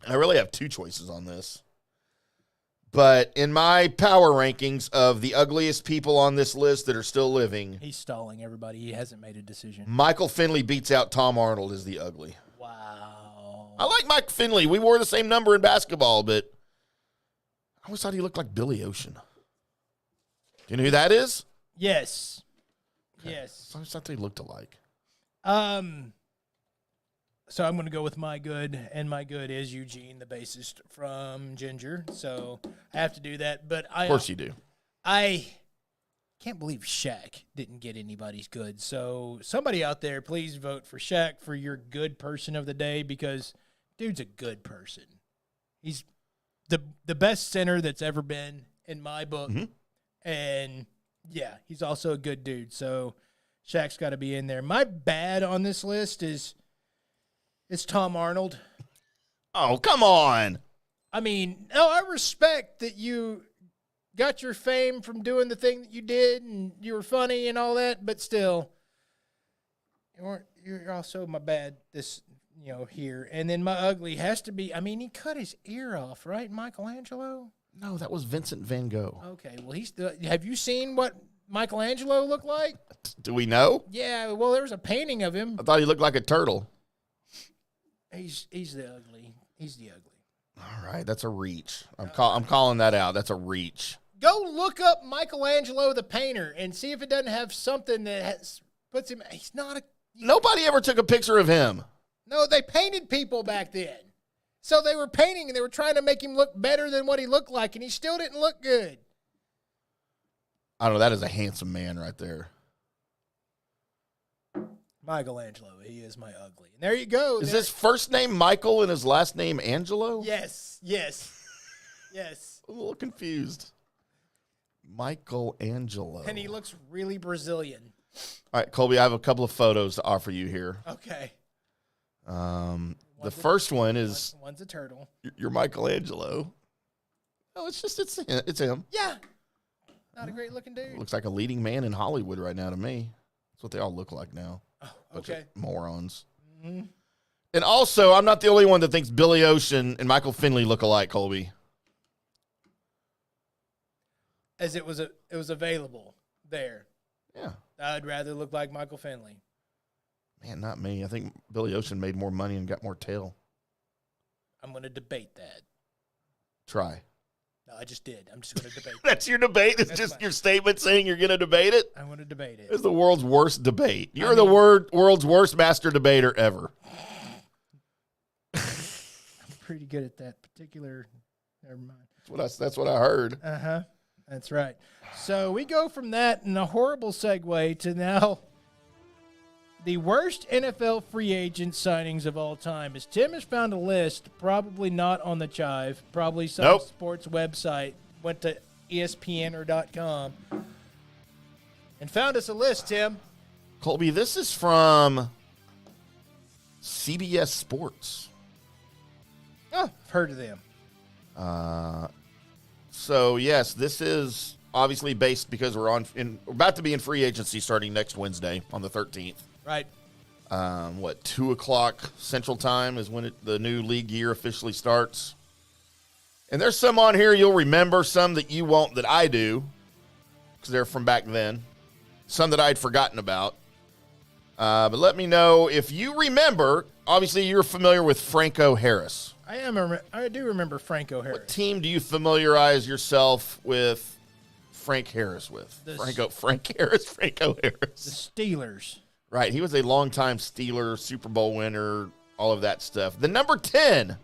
I really have two choices on this. But in my power rankings of the ugliest people on this list that are still living, He's stalling everybody. He hasn't made a decision. Michael Finley beats out Tom Arnold as the ugly. Wow. I like Mike Finley. We wore the same number in basketball, but I always thought he looked like Billy Ocean. Do you know who that is? Yes. Okay. Yes. I always thought they looked alike. So I'm going to go with my good, and my good is Eugene, the bassist from Ginger. So I have to do that. But Of course you do. I can't believe Shaq didn't get anybody's good. So somebody out there, please vote for Shaq for your good person of the day because dude's a good person. He's the best center that's ever been in my book. Mm-hmm. And, yeah, he's also a good dude. So Shaq's got to be in there. My bad on this list is Tom Arnold. Oh, come on. I mean, no, I respect that you got your fame from doing the thing that you did and you were funny and all that, but still, you're also my bad here. And then my ugly has to be, I mean, he cut his ear off, right, Michelangelo? No, that was Vincent van Gogh. Okay, well, have you seen what Michelangelo looked like? Do we know? Yeah, well, there was a painting of him. I thought he looked like a turtle. He's the ugly. He's the ugly. All right, that's a reach. I'm calling that out. That's a reach. Go look up Michelangelo the painter and see if it doesn't have something that puts him. He's not a. Nobody ever took a picture of him. No, they painted people back then. So they were painting and they were trying to make him look better than what he looked like, and he still didn't look good. I don't know. That is a handsome man right there. Michelangelo, he is my ugly. And there you go. Is his first name Michael and his last name Angelo? Yes. I'm a little confused. Michelangelo. And he looks really Brazilian. All right, Colby, I have a couple of photos to offer you here. Okay. The first one is one's a turtle. You're Michelangelo. Oh, it's him. Yeah. Not a great looking dude. Looks like a leading man in Hollywood right now to me. That's what they all look like now. Oh, okay. Morons. Mm-hmm. And also, I'm not the only one that thinks Billy Ocean and Michael Finley look alike, Colby. As it was available there. Yeah. I'd rather look like Michael Finley. Man, not me. I think Billy Ocean made more money and got more tail. I'm going to debate that. Try. No, I just did. I'm just going to debate it. That's your debate? It's just your statement saying you're going to debate it? I'm going to debate it. It's the world's worst debate. You're the world's worst master debater ever. I'm pretty good at that particular. Never mind. That's what I heard. Uh-huh. That's right. So we go from that in a horrible segue to now the worst NFL free agent signings of all time. As Tim has found a list, probably not on the Chive, probably some sports website, went to ESPN.com and found us a list, Tim. Colby, this is from CBS Sports. Oh, I've heard of them. So yes, this is obviously based because we're about to be in free agency starting next Wednesday on the 13th. Right. 2:00 Central Time is when the new league year officially starts. And there's some on here you'll remember, some that you won't, that I do, because they're from back then. Some that I'd forgotten about. But let me know if you remember. Obviously, you're familiar with Franco Harris. I do remember Franco Harris. What team do you familiarize yourself with Frank Harris with? Frank Harris. The Steelers. Right. He was a longtime Steeler, Super Bowl winner, all of that stuff. The number 10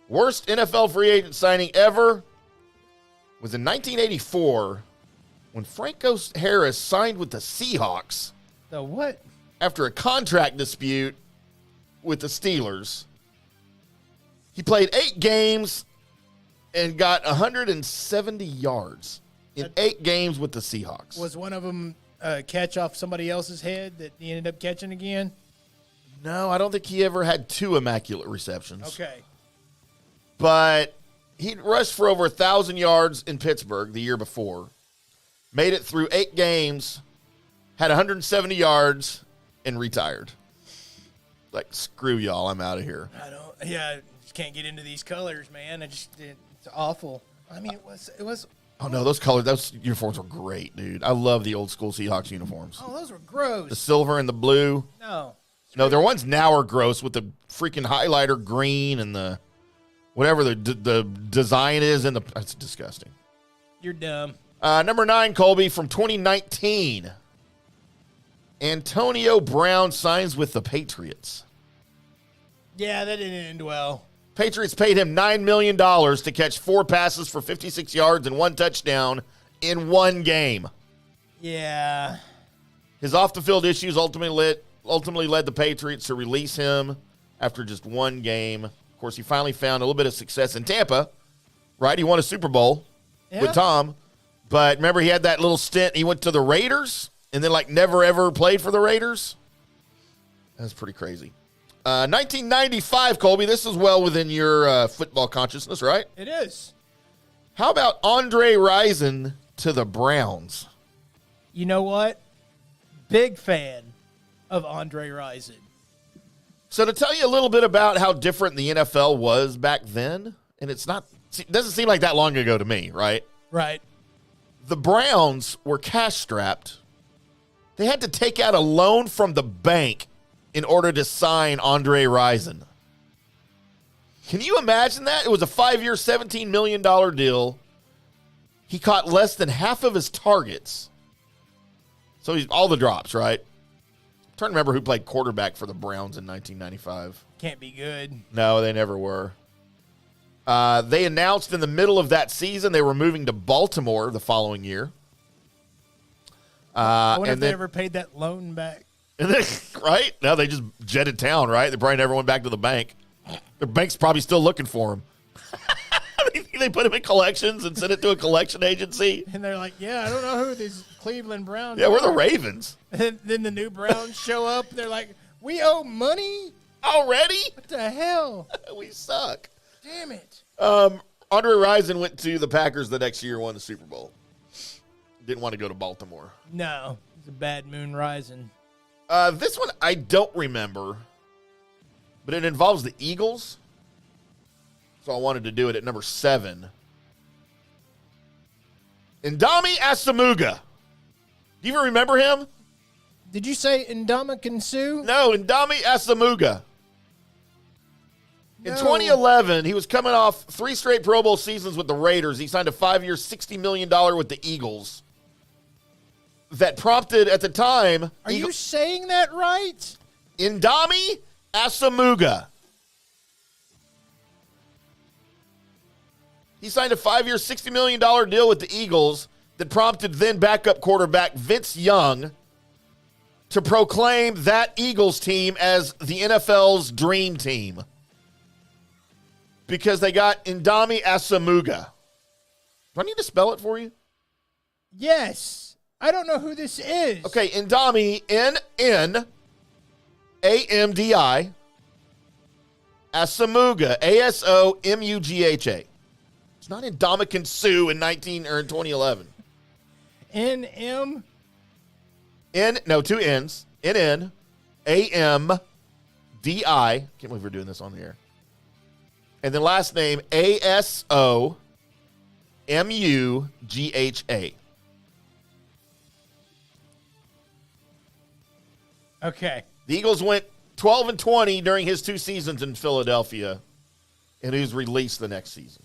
worst NFL free agent signing ever was in 1984 when Franco Harris signed with the Seahawks. The what? After a contract dispute with the Steelers. He played 8 games and got 170 yards in 8 games with the Seahawks. Was one of them catch off somebody else's head that he ended up catching again? No, I don't think he ever had 2 immaculate receptions. Okay. But he rushed for over 1,000 yards in Pittsburgh the year before. Made it through 8 games, had 170 yards, and retired. Like, screw y'all, I'm out of here. I just can't get into these colors, man. It's awful. I mean, it was. Oh, no, those uniforms were great, dude. I love the old school Seahawks uniforms. Oh, those were gross. The silver and the blue. No, their ones now are gross with the freaking highlighter green and the whatever the design is. That's disgusting. You're dumb. Number 9, Colby, from 2019. Antonio Brown signs with the Patriots. Yeah, that didn't end well. Patriots paid him $9 million to catch 4 passes for 56 yards and 1 touchdown in 1 game. Yeah. His off-the-field issues ultimately led the Patriots to release him after just 1 game. Of course, he finally found a little bit of success in Tampa, right? He won a Super Bowl with Tom. But remember, he had that little stint. He went to the Raiders and then, never, ever played for the Raiders. That's pretty crazy. 1995, Colby. This is well within your football consciousness, right? It is. How about Andre Rison to the Browns? You know what? Big fan of Andre Rison. So to tell you a little bit about how different the NFL was back then, and it doesn't seem like that long ago to me, right? Right. The Browns were cash-strapped. They had to take out a loan from the bank in order to sign Andre Rison. Can you imagine that? It was a 5-year, $17 million deal. He caught less than half of his targets. So he's all the drops, right? I'm trying to remember who played quarterback for the Browns in 1995. Can't be good. No, they never were. They announced in the middle of that season they were moving to Baltimore the following year. I wonder if they ever paid that loan back. Right? No, they just jetted town, right? They probably never went back to the bank. Their bank's probably still looking for him. They put him in collections and sent it to a collection agency. And they're like, yeah, I don't know who these Cleveland Browns are. Yeah, we're the Ravens. And then the new Browns show up. They're like, we owe money? Already? What the hell? We suck. Damn it. Andre Rison went to the Packers the next year and won the Super Bowl. Didn't want to go to Baltimore. No, it's a bad moon rising. This one I don't remember, but it involves the Eagles. So I wanted to do it at number 7. Ndamukong Asomugha. Do you even remember him? Did you say Ndamukong Suh? No, Ndamukong Asomugha. In 2011, he was coming off 3 straight Pro Bowl seasons with the Raiders. He signed a 5-year, $60 million with the Eagles. That prompted, at the time... Are you saying that right? Indami Asamuga. He signed a 5-year, $60 million deal with the Eagles that prompted then backup quarterback Vince Young to proclaim that Eagles team as the NFL's dream team. Because they got Indami Asamuga. Do I need to spell it for you? Yes. I don't know who this is. Okay, Indami, N-N-A-M-D-I, Asamuga, A-S-O-M-U-G-H-A. It's not Ndamukong Suh in 2011. N-M? No, 2 N's. N-N-A-M-D-I. Can't believe we're doing this on the air. And then last name, A-S-O-M-U-G-H-A. Okay. The Eagles went 12-20 during his 2 seasons in Philadelphia, and he was released the next season.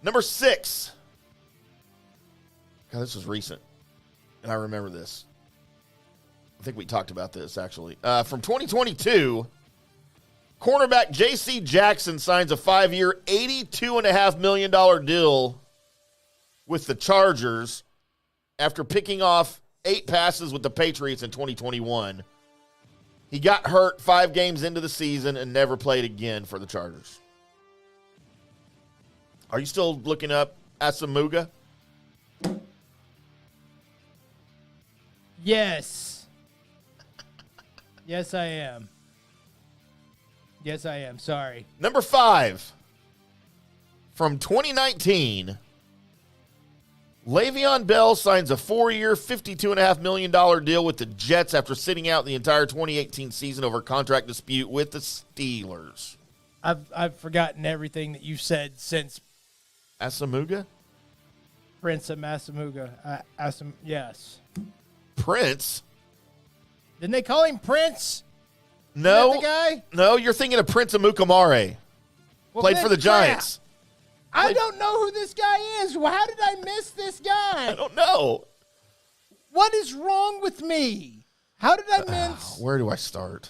Number 6. God, this was recent, and I remember this. I think we talked about this, actually. From 2022, cornerback J.C. Jackson signs a 5-year, $82.5 million deal with the Chargers after picking off 8 passes with the Patriots in 2021. He got hurt 5 games into the season and never played again for the Chargers. Are you still looking up Asamuga? Yes. Yes, I am. Yes, I am. Sorry. Number 5. From 2019, Le'Veon Bell signs a 4-year, $52.5 million deal with the Jets after sitting out the entire 2018 season over a contract dispute with the Steelers. I've forgotten everything that you've said since Asamuga? Prince of Masamuga. Yes. Prince? Didn't they call him Prince? No. Isn't that the guy? No, you're thinking of Prince Amukamara. Well, Played then for the Giants. I don't know who this guy is. Well, how did I miss this guy? I don't know. What is wrong with me? How did I miss? Where do I start?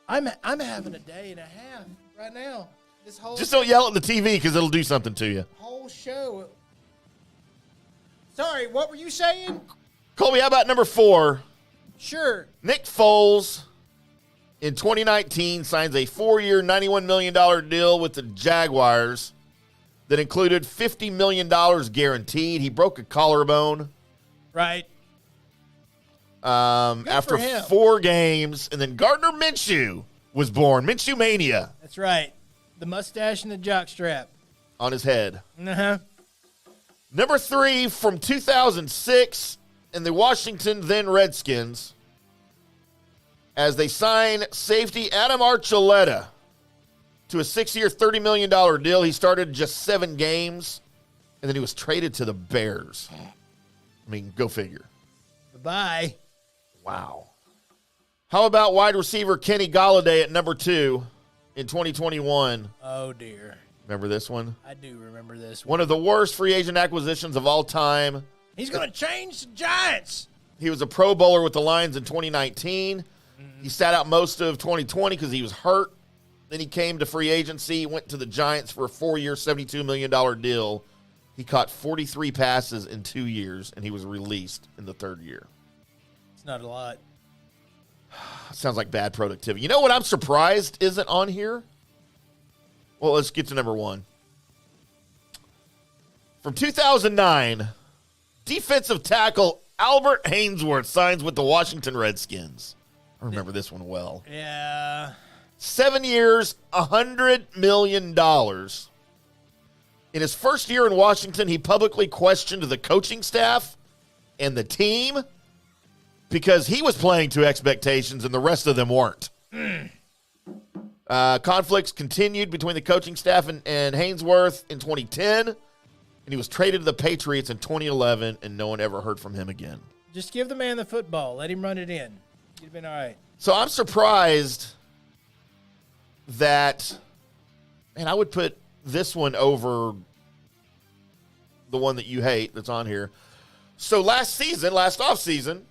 I'm having a day and a half right now. This whole Just don't yell at the TV because it'll do something to you. whole show. Sorry, what were you saying? Colby, how about number 4? Sure. Nick Foles, in 2019, signs a 4-year, $91 million deal with the Jaguars that included $50 million guaranteed. He broke a collarbone. Right. After for him. 4 games, and then Gardner Minshew was born. Minshew Mania That's right. The mustache and the jockstrap. on his head. Uh-huh. Number 3, from 2006, in the Washington then Redskins, as they sign safety Adam Archuleta to a 6-year, $30 million deal. He started just 7 games, and then he was traded to the Bears. I mean, go figure. Bye-bye. Wow. How about wide receiver Kenny Golladay at number 2 in 2021? Oh, dear. Remember this one? I do remember this One of the worst free agent acquisitions of all time. He's going to change the Giants. He was a Pro Bowler with the Lions in 2019. He sat out most of 2020 because he was hurt. Then he came to free agency, went to the Giants for a 4-year, $72 million deal. He caught 43 passes in 2 years, and he was released in the 3rd year. It's not a lot. Sounds like bad productivity. You know what I'm surprised isn't on here? Well, let's get to number 1. From 2009, defensive tackle Albert Haynesworth signs with the Washington Redskins. I remember this one well. Yeah. 7 years, $100 million. In his first year in Washington, he publicly questioned the coaching staff and the team because he was playing to expectations and the rest of them weren't. Conflicts continued between the coaching staff and Haynesworth in 2010, and he was traded to the Patriots in 2011, and no one ever heard from him again. Just give the man the football. Let him run it in. You'd have been all right. So I'm surprised that, and I would put this one over the one that you hate that's on here. So last offseason,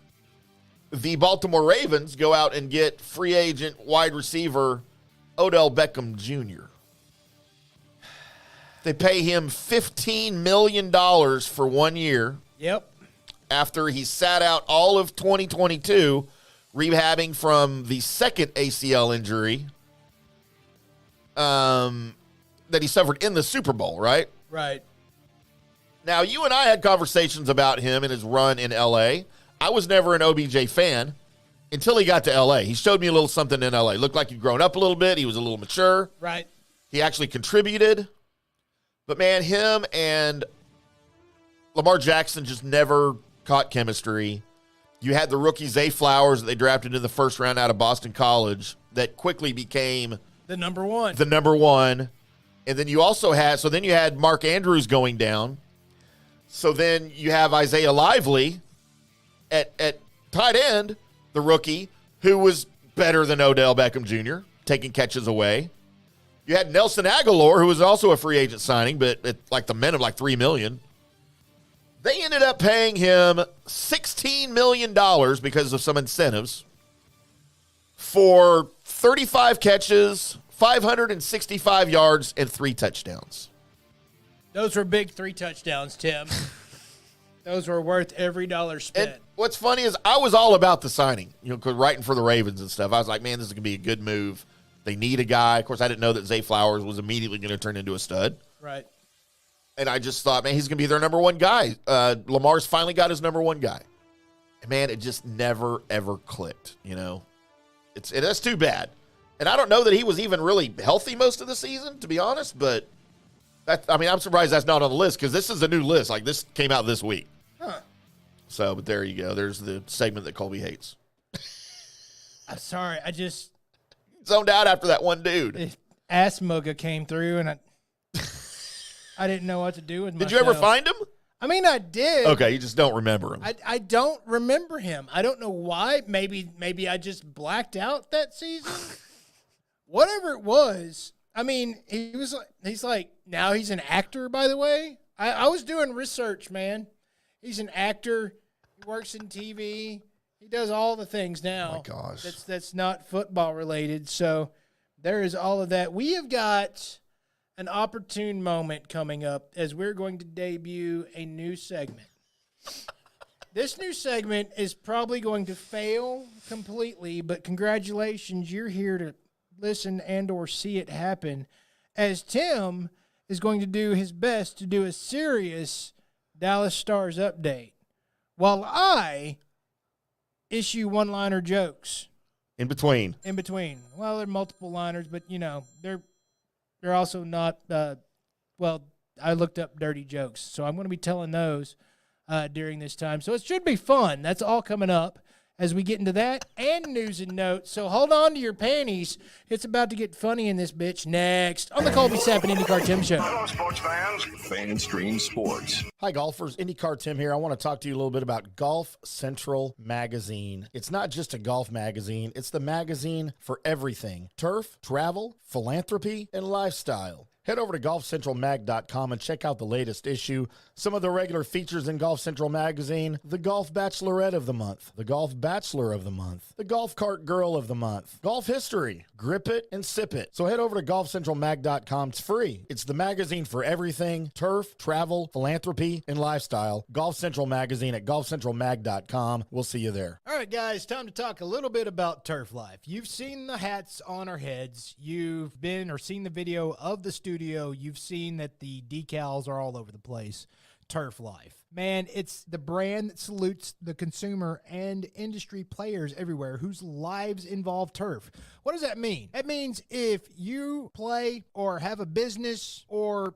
the Baltimore Ravens go out and get free agent wide receiver Odell Beckham Jr. They pay him $15 million for 1 year. Yep. After he sat out all of 2022, rehabbing from the second ACL injury that he suffered in the Super Bowl, right? Right. Now, you and I had conversations about him and his run in L.A. I was never an OBJ fan until he got to L.A. He showed me a little something in L.A. Looked like he'd grown up a little bit. He was a little mature. Right. He actually contributed. But, man, him and Lamar Jackson just never caught chemistry. You had the rookie Zay Flowers that they drafted in the first round out of Boston College that quickly became the number one. And then you also had Mark Andrews going down. So then you have Isaiah Lively at tight end, the rookie, who was better than Odell Beckham Jr., taking catches away. You had Nelson Aguilar, who was also a free agent signing, but at like the men of like $3 million. They ended up paying him $16 million because of some incentives for 35 catches, 565 yards, and 3 touchdowns. Those were big 3 touchdowns, Tim. Those were worth every dollar spent. And what's funny is I was all about the signing, cause writing for the Ravens and stuff. I was like, man, this is going to be a good move. They need a guy. Of course, I didn't know that Zay Flowers was immediately going to turn into a stud. Right. And I just thought, man, he's going to be their number one guy. Lamar's finally got his number one guy. And, man, it just never, ever clicked, That's too bad. And I don't know that he was even really healthy most of the season, to be honest, but I'm surprised that's not on the list because this is a new list. Like, this came out this week. Huh. So, but there you go. There's the segment that Colby hates. I'm sorry. I just zoned out after that one dude. Asmuga came through, and I didn't know what to do with myself. Did you ever find him? I mean, I did. Okay, you just don't remember him. I don't remember him. I don't know why. Maybe I just blacked out that season. Whatever it was. I mean, he's like, now he's an actor, by the way. I was doing research, man. He's an actor. He works in TV. He does all the things now. Oh, my gosh. That's not football related. So there is all of that. We have got an opportune moment coming up as we're going to debut a new segment. This new segment is probably going to fail completely, but congratulations, you're here to listen and or see it happen, as Tim is going to do his best to do a serious Dallas Stars update while I issue one-liner jokes. In between. Well, they're multiple liners, but, they're also not, I looked up dirty jokes, so I'm going to be telling those during this time. So it should be fun. That's all coming up as we get into that and news and notes. So hold on to your panties. It's about to get funny in this bitch next on the Colby IndyCarTim Show. Hello, sports fans. FanStream Sports. Hi, golfers. IndyCarTim here. I want to talk to you a little bit about Golf Central Magazine. It's not just a golf magazine. It's the magazine for everything. Turf, travel, philanthropy, and lifestyle. Head over to golfcentralmag.com and check out the latest issue. Some of the regular features in Golf Central Magazine: the Golf Bachelorette of the Month, the Golf Bachelor of the Month, the Golf Cart Girl of the Month, Golf History, Grip It and Sip It. So head over to golfcentralmag.com. It's free. It's the magazine for everything: turf, travel, philanthropy, and lifestyle. Golf Central Magazine at golfcentralmag.com. We'll see you there. All right, guys, time to talk a little bit about Turf Life. You've seen the hats on our heads. You've been or seen the video of the studio. You've seen that the decals are all over the place. Turf Life. Man, it's the brand that salutes the consumer and industry players everywhere whose lives involve turf. What does that mean? That means if you play or have a business or,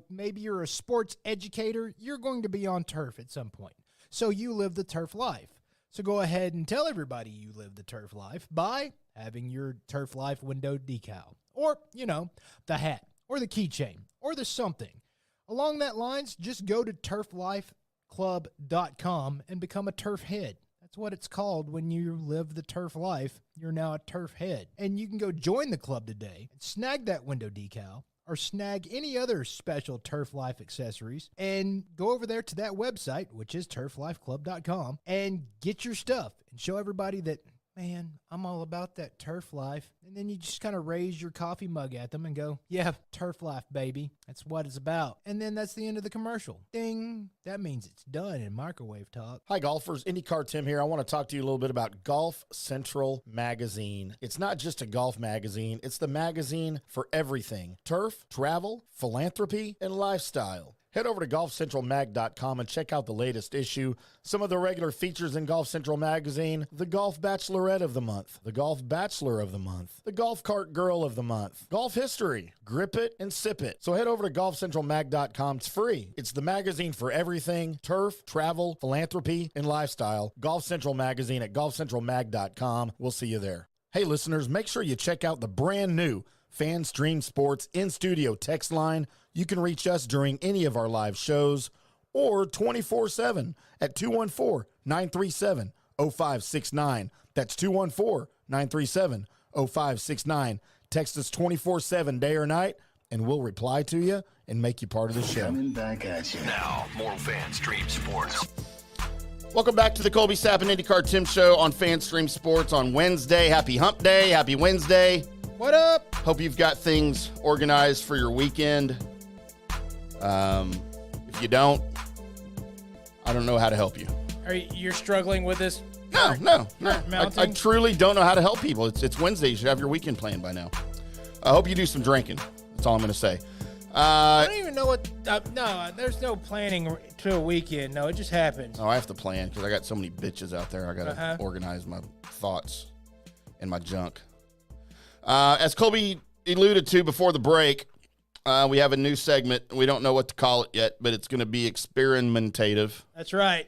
maybe you're a sports educator, you're going to be on turf at some point. So you live the turf life. So go ahead and tell everybody you live the turf life by having your Turf Life window decal or, the hat or the keychain or the something. Along that lines, just go to turflifeclub.com and become a turf head. That's what it's called when you live the turf life. You're now a turf head. And you can go join the club today and snag that window decal or snag any other special Turf Life accessories and go over there to that website, which is turflifeclub.com, and get your stuff and show everybody that, man, I'm all about that turf life. And then you just kind of raise your coffee mug at them and go, yeah, turf life, baby. That's what it's about. And then that's the end of the commercial. Ding. That means it's done in microwave talk. Hi, golfers. IndyCarTim here. I want to talk to you a little bit about Golf Central Magazine. It's not just a golf magazine. It's the magazine for everything. Turf, travel, philanthropy, and lifestyle. Head over to golfcentralmag.com and check out the latest issue. Some of the regular features in Golf Central Magazine: the Golf Bachelorette of the Month, the Golf Bachelor of the Month, the Golf Cart Girl of the Month, Golf History, Grip It and Sip It. So head over to golfcentralmag.com. It's free. It's the magazine for everything: turf, travel, philanthropy, and lifestyle. Golf Central Magazine at golfcentralmag.com. We'll see you there. Hey, listeners, make sure you check out the brand new FanStream Sports in-studio text line. You can reach us during any of our live shows or 24/7 at 214-937-0569. That's 214-937-0569. Text us 24/7 day or night, and we'll reply to you and make you part of the show. Coming back at you. Now, more FanStream Sports. Welcome back to the Colby IndyCarTim Show on FanStream Sports on Wednesday. Happy Hump Day. Happy Wednesday. What up? Hope you've got things organized for your weekend. If you don't, I don't know how to help you. You're struggling with this? No. Mounting? I truly don't know how to help people. It's Wednesday. You should have your weekend planned by now. I hope you do some drinking. That's all I'm going to say. I don't even know what. No, there's no planning to a weekend. No, it just happens. Oh, I have to plan because I got so many bitches out there. I got to organize my thoughts and my junk. As Colby alluded to before the break, we have a new segment. We don't know what to call it yet, but it's going to be experimentative. That's right.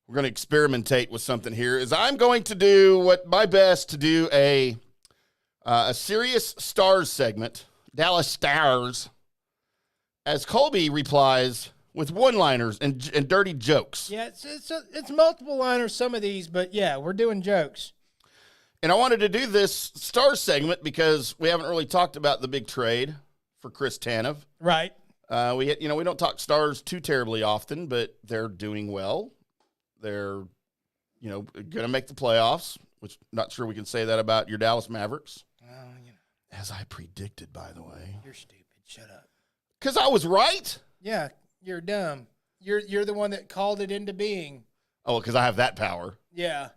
We're going to experimentate with something here. Is I'm going to do my best to do a serious stars segment, Dallas Stars, as Colby replies with one-liners and dirty jokes. Yeah, it's multiple liners, some of these, but yeah, we're doing jokes. And I wanted to do this Stars segment because we haven't really talked about the big trade for Chris Tanev. Right. We don't talk Stars too terribly often, but they're doing well. They're, going to make the playoffs, which not sure we can say that about your Dallas Mavericks. As I predicted, by the way. You're stupid. Shut up. Because I was right? Yeah, you're dumb. You're the one that called it into being. Oh, because I have that power. Yeah.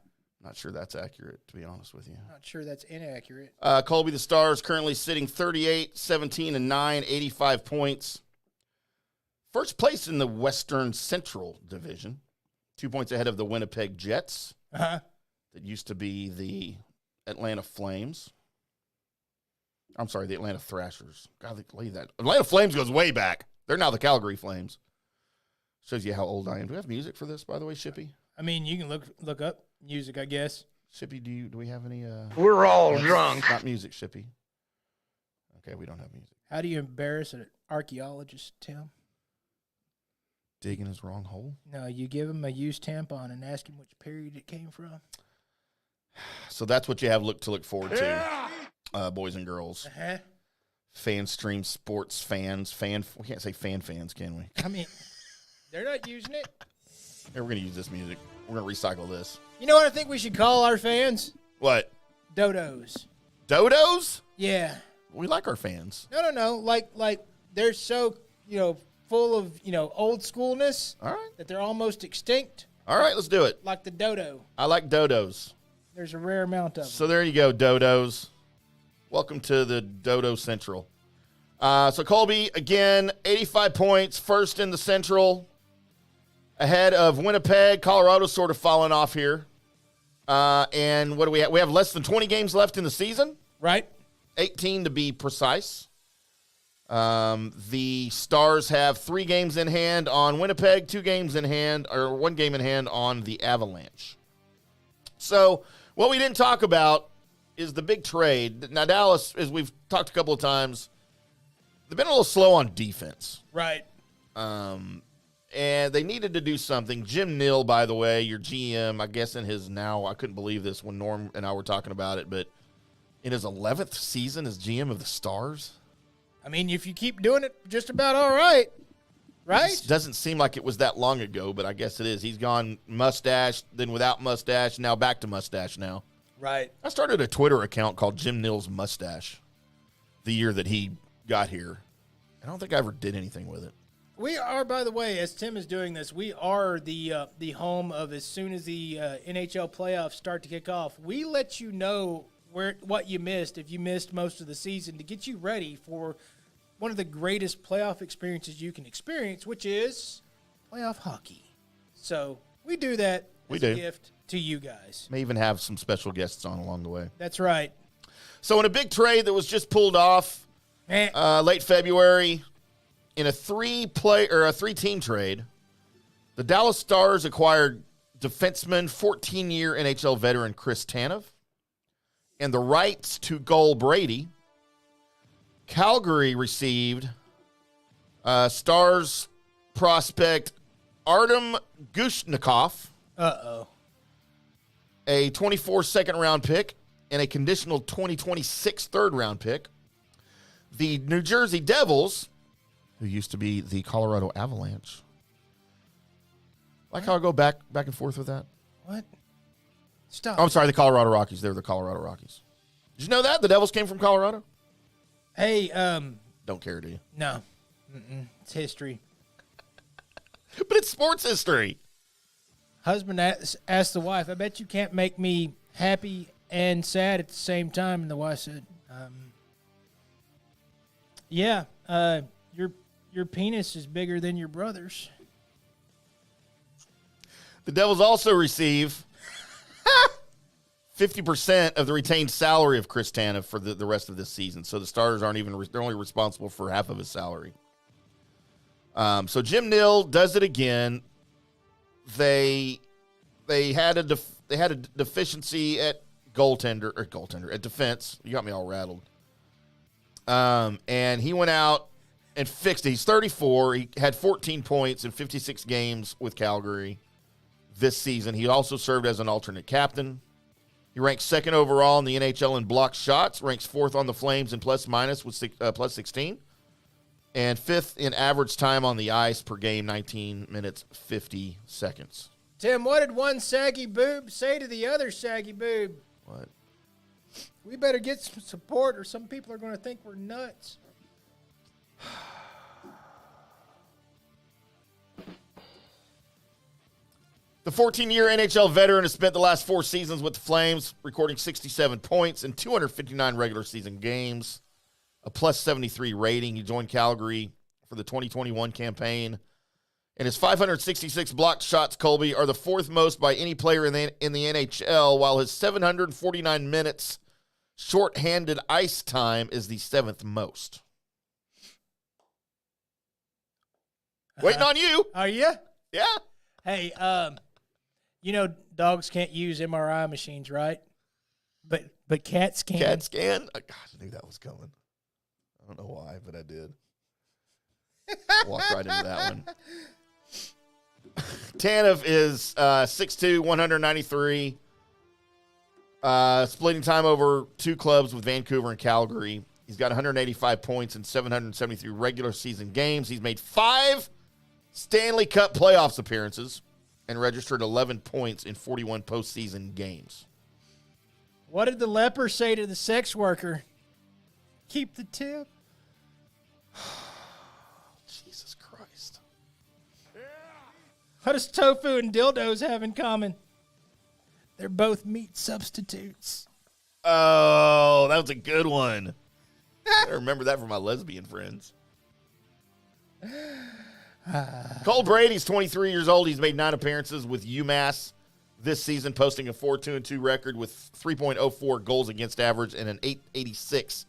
Not sure that's accurate, to be honest with you. Not sure that's inaccurate. Colby, the Stars currently sitting 38, 17, and 9, 85 points. First place in the Western Central Division. 2 points ahead of the Winnipeg Jets. Uh-huh. That used to be the Atlanta Flames. I'm sorry, the Atlanta Thrashers. God, leave that. Atlanta Flames goes way back. They're now the Calgary Flames. Shows you how old I am. Do we have music for this, by the way, Shippy? I mean, you can look up music, I guess. Shippy, do we have any? We're all drunk. Not music, Shippy. Okay, we don't have music. How do you embarrass an archaeologist, Tim? Digging his wrong hole? No, you give him a used tampon and ask him which period it came from. So that's what you have to look forward to, boys and girls. Uh-huh. FanStream Sports fans. We can't say fans, can we? I mean, they're not using it. Hey, we're going to use this music. We're going to recycle this. You know what I think we should call our fans? What? Dodos. Dodos? Yeah. We like our fans. No. Like they're so, full of, old schoolness. All right. That they're almost extinct. All right, let's do it. Like the dodo. I like dodos. There's a rare amount of them. So there you go, dodos. Welcome to the Dodo Central. So Colby, again, 85 points, first in the Central, ahead of Winnipeg. Colorado's sort of fallen off here. And what do we have? We have less than 20 games left in the season. Right. 18 to be precise. The Stars have 3 games in hand on Winnipeg, 1 game in hand on the Avalanche. So what we didn't talk about is the big trade. Now, Dallas, as we've talked a couple of times, they've been a little slow on defense. Right. and they needed to do something. Jim Neal, by the way, your GM, I guess in his now, I couldn't believe this when Norm and I were talking about it, but in his 11th season as GM of the Stars. I mean, if you keep doing it, just about all right, right? It doesn't seem like it was that long ago, but I guess it is. He's gone mustache, then without mustache, now back to mustache now. Right. I started a Twitter account called Jim Neal's Mustache the year that he got here. I don't think I ever did anything with it. We are, by the way, as Tim is doing this, we are the home of as soon as the NHL playoffs start to kick off, we let you know what you missed if you missed most of the season to get you ready for one of the greatest playoff experiences you can experience, which is playoff hockey. So we do that as a gift to you guys. May even have some special guests on along the way. That's right. So in a big trade that was just pulled off late February, in a three-team trade, the Dallas Stars acquired defenseman, 14-year NHL veteran Chris Tanev, and the rights to goal Brady. Calgary received Stars prospect Artem Gushnikov, a 24 second-round pick, and a conditional 2026 third-round pick. The New Jersey Devils, who used to be the Colorado Avalanche. Like how I go back and forth with that? What? Stop. Oh, I'm sorry, the Colorado Rockies. They're the Colorado Rockies. Did you know that? The Devils came from Colorado? Hey, Don't care, do you? No. It's history. But it's sports history. Husband asked the wife, I bet you can't make me happy and sad at the same time. And the wife said, yeah, your penis is bigger than your brother's. The Devils also receive 50% of the retained salary of Chris Tanev for the rest of this season. So the Stars they're only responsible for half of his salary. So Jim Neal does it again. They had a deficiency at at defense. You got me all rattled. And he went out and fixed it. He's 34. He had 14 points in 56 games with Calgary this season. He also served as an alternate captain. He ranks second overall in the NHL in blocked shots, ranks fourth on the Flames in plus minus with plus 16, and fifth in average time on the ice per game, 19 minutes, 50 seconds. Tim, what did one saggy boob say to the other saggy boob? What? We better get some support or some people are going to think we're nuts. The 14-year NHL veteran has spent the last 4 seasons with the Flames, recording 67 points in 259 regular season games, a plus 73 rating. He joined Calgary for the 2021 campaign. And his 566 blocked shots, Colby, are the fourth most by any player in the NHL, while his 749 minutes shorthanded ice time is the seventh most. Waiting on you. Are you? Yeah. Hey, you know dogs can't use MRI machines, right? But cats can. Cats can? Oh, gosh, I knew that was coming. I don't know why, but I did. Walked right into that one. Tanev is 6'2", 193. Splitting time over 2 clubs with Vancouver and Calgary. He's got 185 points in 773 regular season games. He's made 5 Stanley Cup playoffs appearances and registered 11 points in 41 postseason games. What did the leper say to the sex worker? Keep the tip. Jesus Christ. What does tofu and dildos have in common? They're both meat substitutes. Oh, that was a good one. I remember that from my lesbian friends. Cole Brady's 23 years old. He's made 9 appearances with UMass this season, posting a 4-2-2 record with 3.04 goals against average and an 886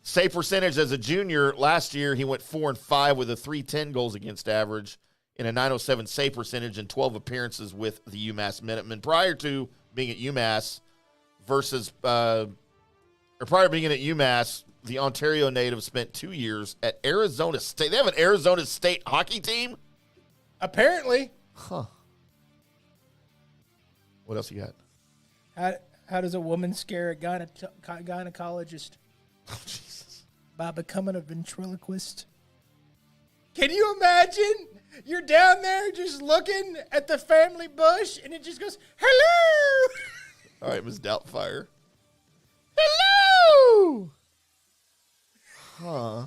save percentage. As a junior last year, he went 4-5 with a 310 goals against average and a 907 save percentage in 12 appearances with the UMass Minutemen. Prior to being at UMass prior to being at UMass, the Ontario native spent 2 years at Arizona State. They have an Arizona State hockey team? Apparently. Huh. What else you got? How does a woman scare a gynecologist? Oh, Jesus. By becoming a ventriloquist. Can you imagine? You're down there just looking at the family bush, and it just goes, hello! All right, Ms. Doubtfire. Hello! Huh.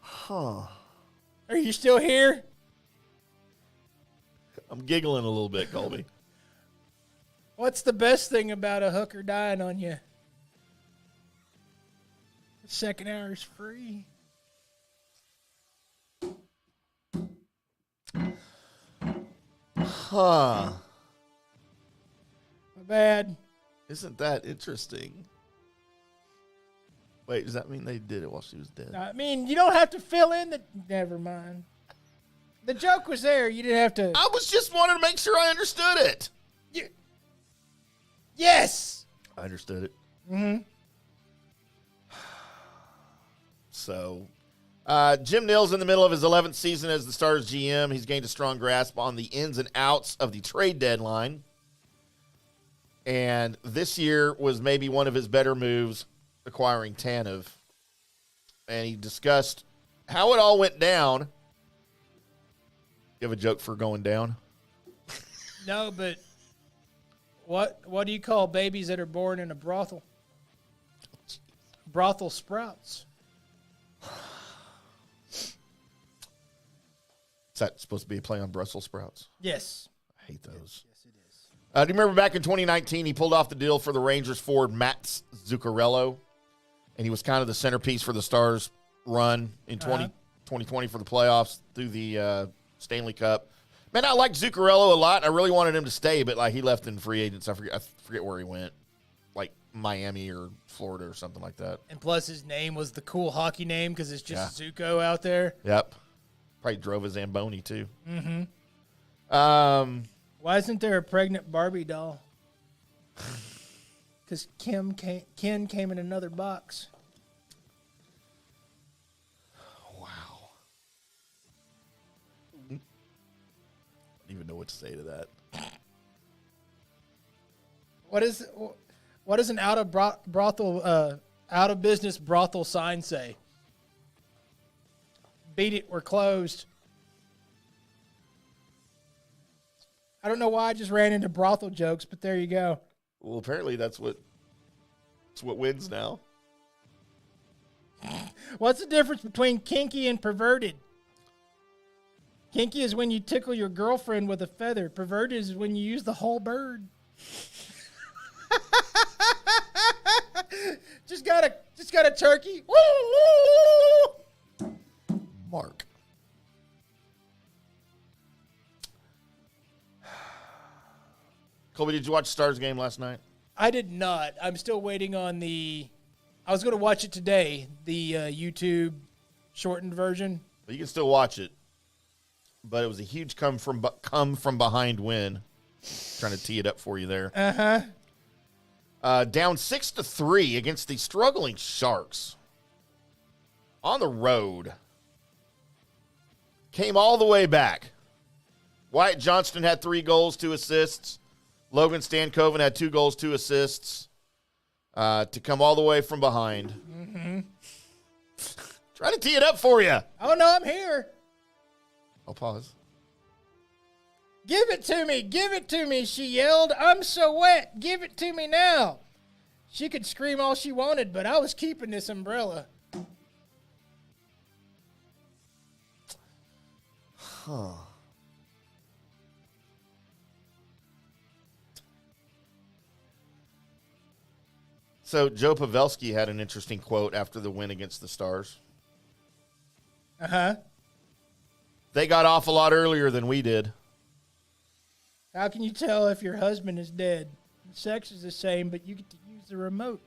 Huh. Are you still here? I'm giggling a little bit, Colby. What's the best thing about a hooker dying on you? The second hour is free. Huh. My bad. Isn't that interesting? Wait, does that mean they did it while she was dead? I mean, you don't have to fill in the... Never mind. The joke was there. You didn't have to... I was just wanting to make sure I understood it. Yes! I understood it. Mm-hmm. So, Jim Nill's in the middle of his 11th season as the Stars GM. He's gained a strong grasp on the ins and outs of the trade deadline. And this year was maybe one of his better moves, acquiring Tanev. And he discussed how it all went down. You have a joke for going down? No, but what do you call babies that are born in a brothel? Brothel sprouts. Is that supposed to be a play on Brussels sprouts? Yes. I hate those. Yes, it is. Do you remember back in 2019, he pulled off the deal for the Rangers forward Matt Zuccarello, and he was kind of the centerpiece for the Stars' run in 2020 for the playoffs through the Stanley Cup. Man, I liked Zuccarello a lot. I really wanted him to stay, but like he left in free agents. I forget where he went, like Miami or Florida or something like that. And plus, his name was the cool hockey name because it's just Zuko out there. Yep. Probably drove a Zamboni, too. Mm-hmm. Why isn't there a pregnant Barbie doll? Because Ken came in another box. Wow. I don't even know what to say to that. What does an out of business brothel sign say? Beat it, we're closed. I don't know why I just ran into brothel jokes, but there you go. Well, apparently that's what wins now. What's the difference between kinky and perverted? Kinky is when you tickle your girlfriend with a feather. Perverted is when you use the whole bird. Just got a turkey. Mark. Colby, did you watch Stars game last night? I did not. I'm still waiting on I was going to watch it today, the YouTube shortened version. Well, you can still watch it, but it was a huge come from behind win. Trying to tee it up for you there. Down 6-3 against the struggling Sharks on the road. Came all the way back. Wyatt Johnston had 3 goals, 2 assists. Logan Stankoven had 2 goals, 2 assists. To come all the way from behind. Mm-hmm. Trying to tee it up for you. Oh, no, I'm here. I'll pause. Give it to me. Give it to me, she yelled. I'm so wet. Give it to me now. She could scream all she wanted, but I was keeping this umbrella. Huh. So Joe Pavelski had an interesting quote after the win against the Stars. Uh-huh. They got off a lot earlier than we did. How can you tell if your husband is dead? Sex is the same, but you get to use the remote.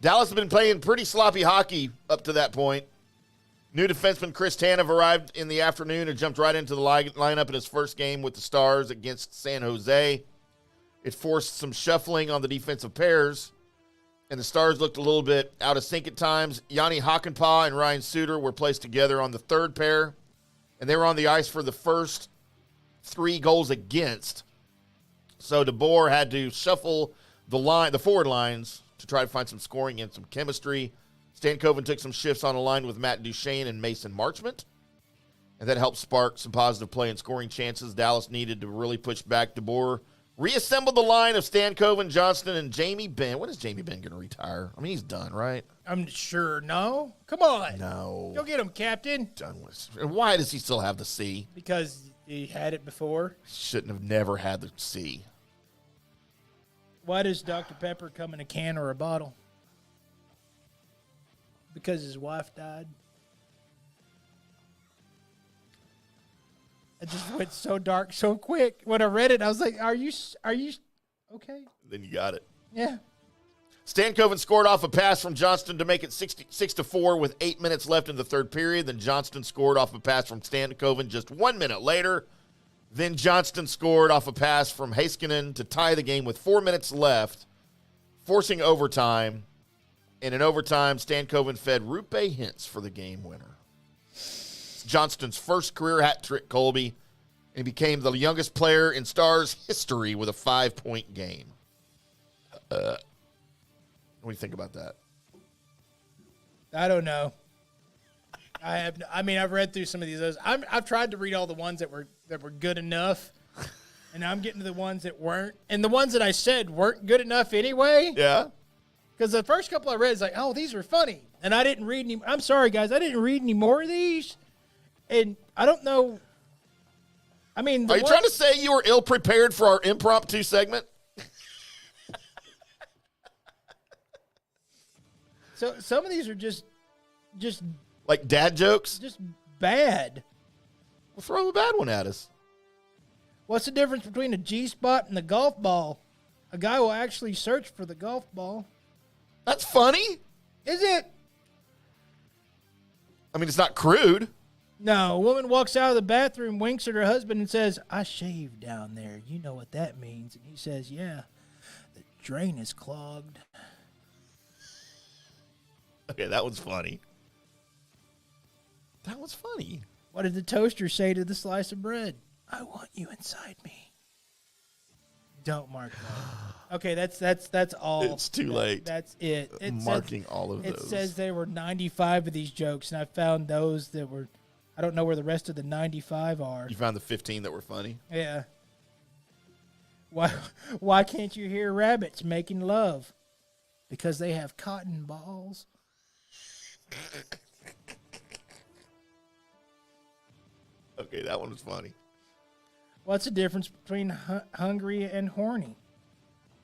Dallas has been playing pretty sloppy hockey up to that point. New defenseman Chris Tanev arrived in the afternoon and jumped right into the lineup in his first game with the Stars against San Jose. It forced some shuffling on the defensive pairs, and the Stars looked a little bit out of sync at times. Yanni Hakanpää and Ryan Suter were placed together on the third pair, and they were on the ice for the first 3 goals against. So DeBoer had to shuffle the forward lines to try to find some scoring and some chemistry. Stankoven took some shifts on a line with Matt Duchene and Mason Marchment, and that helped spark some positive play and scoring chances. Dallas needed to really push back. DeBoer reassembled the line of Stankoven, Johnston, and Jamie Benn. When is Jamie Benn going to retire? I mean, he's done, right? I'm sure. No. Come on. No. Go get him, Captain. Done with. And why does he still have the C? Because he had it before. Shouldn't have never had the C. Why does Dr. Pepper come in a can or a bottle? Because his wife died. It just went so dark so quick. When I read it, I was like, are you okay? Then you got it. Yeah. Stankoven scored off a pass from Johnston to make it 6-4 with 8 minutes left in the third period. Then Johnston scored off a pass from Stankoven just 1 minute later. Then Johnston scored off a pass from Heiskanen to tie the game with 4 minutes left, forcing overtime. And in overtime, Stankoven fed Rupe Hintz for the game winner. Johnston's first career hat trick, Colby, and he became the youngest player in Stars history with a 5-point game. What do you think about that? I don't know. I've read through some of these. I've tried to read all the ones that were good enough, and I'm getting to the ones that weren't. And the ones that I said weren't good enough anyway. Yeah. Because the first couple I read is like, oh, these are funny. And I didn't read any. I'm sorry, guys. I didn't read any more of these. And I don't know. I mean, are you trying to say you were ill-prepared for our impromptu segment? So some of these are just like dad jokes? Just bad. Well, throw a bad one at us. What's the difference between a G-spot and a golf ball? A guy will actually search for the golf ball. That's funny. Is it? I mean, it's not crude. No, a woman walks out of the bathroom, winks at her husband, and says, I shaved down there. You know what that means. And he says, yeah, the drain is clogged. Okay, that one's funny. That was funny. What did the toaster say to the slice of bread? I want you inside me. Don't mark that. Okay, that's all. It's too late. That's it. Marking all of those. It says there were 95 of these jokes, and I found those that were, I don't know where the rest of the 95 are. You found the 15 that were funny? Yeah. Why can't you hear rabbits making love? Because they have cotton balls. Okay, that one was funny. What's the difference between hungry and horny?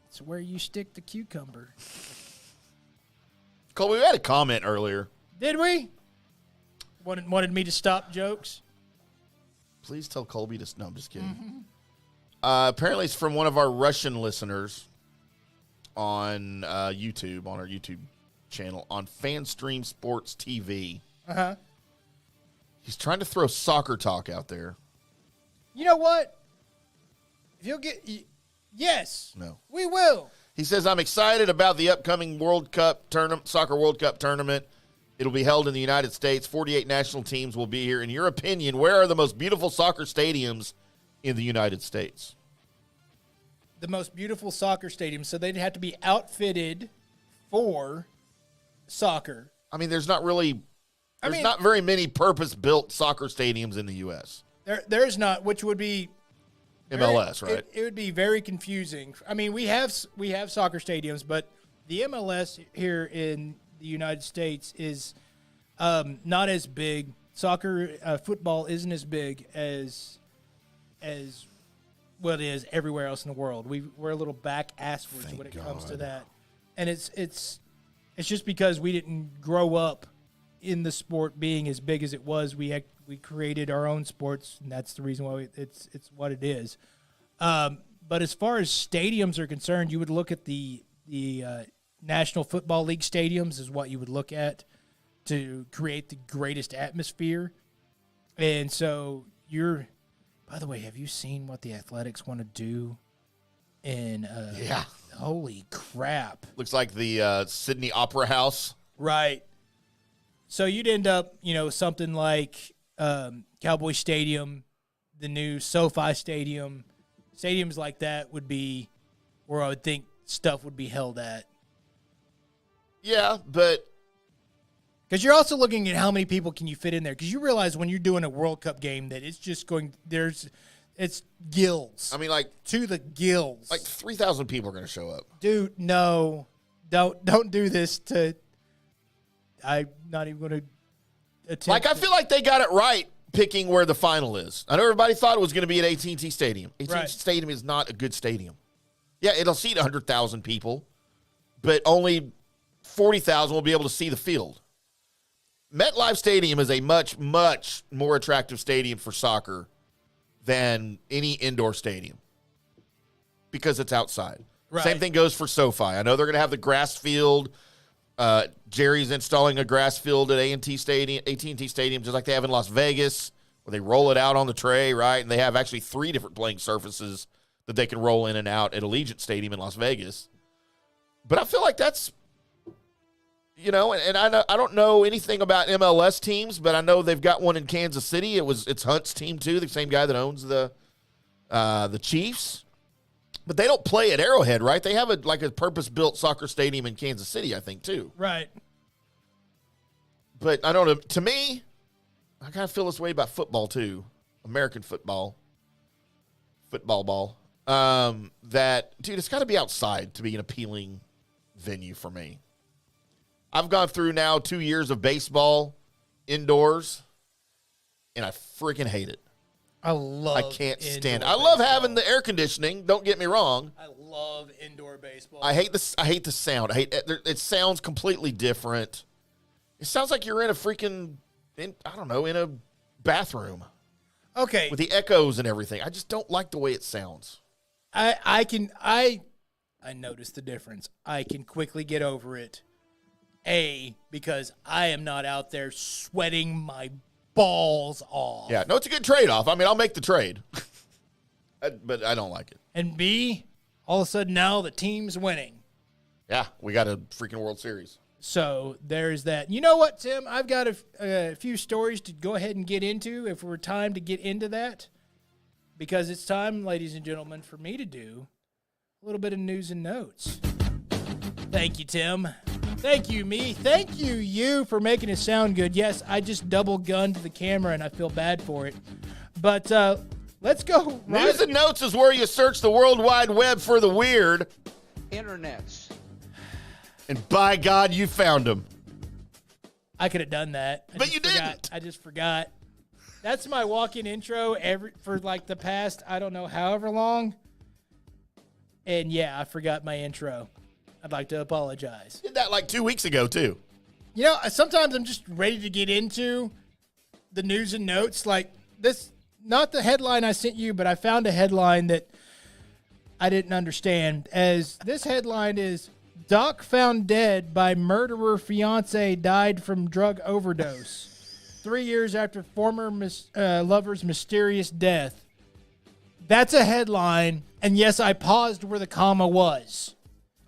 It's where you stick the cucumber. Colby, we had a comment earlier. Did we? Wanted me to stop jokes? Please tell Colby to... No, I'm just kidding. Mm-hmm. Apparently it's from one of our Russian listeners on YouTube, on our YouTube channel, on FanStream Sports TV. Uh-huh. He's trying to throw soccer talk out there. You know what? If you'll get... Yes. No. We will. He says, I'm excited about the upcoming World Cup tournament, Soccer World Cup tournament. It'll be held in the United States. 48 national teams will be here. In your opinion, where are the most beautiful soccer stadiums in the United States? The most beautiful soccer stadiums. So they'd have to be outfitted for soccer. I mean, there's not very many purpose-built soccer stadiums in the U.S. There's not, which would be MLS, right? It would be very confusing. I mean, we have soccer stadiums, but the MLS here in the United States is not as big. Soccer, football isn't as big as well it is everywhere else in the world. We're a little back asswards when it comes to that, and it's just because we didn't grow up in the sport being as big as it was. We created our own sports, and that's the reason why it's what it is. But as far as stadiums are concerned, you would look at the National Football League stadiums is what you would look at to create the greatest atmosphere. And so by the way, have you seen what the Athletics want to do And Yeah. holy crap. Looks like the Sydney Opera House. Right. So you'd end up, something like Cowboy Stadium, the new SoFi Stadium. Stadiums like that would be where I would think stuff would be held at. Yeah, but because you're also looking at how many people can you fit in there. Because you realize when you're doing a World Cup game that it's just it's gills. I mean, like to the gills. Like 3,000 people are going to show up. Dude, no, don't do this to. I'm not even going to attempt. Like I feel like they got it right picking where the final is. I know everybody thought it was going to be at AT&T Stadium. AT&T Stadium is not a good stadium. Yeah, it'll seat 100,000 people, but only 40,000 will be able to see the field. MetLife Stadium is a much, much more attractive stadium for soccer than any indoor stadium because it's outside. Right. Same thing goes for SoFi. I know they're going to have the grass field. Jerry's installing a grass field at AT&T Stadium, just like they have in Las Vegas, where they roll it out on the tray, right? And they have actually 3 different playing surfaces that they can roll in and out at Allegiant Stadium in Las Vegas. But I feel like that's, and I don't know anything about MLS teams, but I know they've got one in Kansas City. It's Hunt's team too, the same guy that owns the Chiefs. But they don't play at Arrowhead, right? They have a purpose-built soccer stadium in Kansas City, I think, too. Right. But I don't know. To me, I kind of feel this way about football, too. American football. Football ball. That, dude, it's got to be outside to be an appealing venue for me. I've gone through now 2 years of baseball indoors, and I freaking hate it. I can't stand it. I love having the air conditioning. Don't get me wrong. I love indoor baseball. I hate the sound. It sounds completely different. It sounds like you're in a freaking, in a bathroom. Okay. With the echoes and everything. I just don't like the way it sounds. I noticed the difference. I can quickly get over it. Because I am not out there sweating my balls off. Yeah, no, it's a good trade-off. I mean, I'll make the trade. But I don't like it. And B, all of a sudden now the team's winning. Yeah, we got a freaking World Series. So there's that. You know what, Tim? I've got a few stories to go ahead and get into if we're time to get into that. Because it's time, ladies and gentlemen, for me to do a little bit of news and notes. Thank you, Tim. Thank you, me. Thank you for making it sound good. Yes, I just double-gunned the camera, and I feel bad for it. But let's go. News and notes is where you search the World Wide Web for the weird. Internets. And by God, you found them. I could have done that. But you didn't. I just forgot. That's my walk-in intro for like the past, I don't know, however long. And, yeah, I forgot my intro. I'd like to apologize. Did that like 2 weeks ago, too. Sometimes I'm just ready to get into the news and notes. Like this, not the headline I sent you, but I found a headline that I didn't understand. As this headline is, Doc found dead by murderer fiance died from drug overdose. 3 years after former lover's mysterious death. That's a headline. And yes, I paused where the comma was.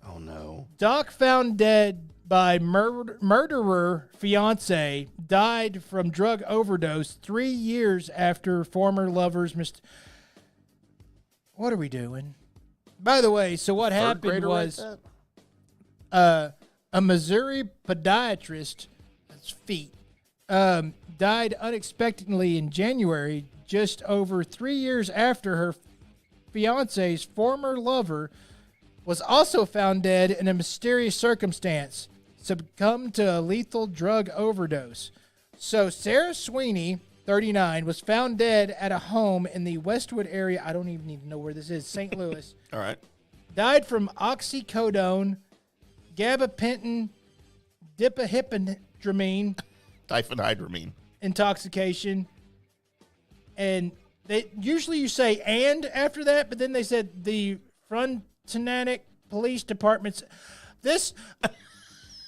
Oh, no. Doc found dead by murderer fiance died from drug overdose 3 years after former lover's What are we doing? By the way, so what happened was a Missouri podiatrist, that's feet, died unexpectedly in January, just over 3 years after her fiance's former lover was also found dead in a mysterious circumstance, succumbed to a lethal drug overdose. So Sarah Sweeney, 39, was found dead at a home in the Westwood area. I don't even need to know where this is, St. Louis. All right. Died from oxycodone, gabapentin, diphenhydramine, Diphenhydramine intoxication. And usually you say "and" after that, but then they said the Frontenac Police Department's.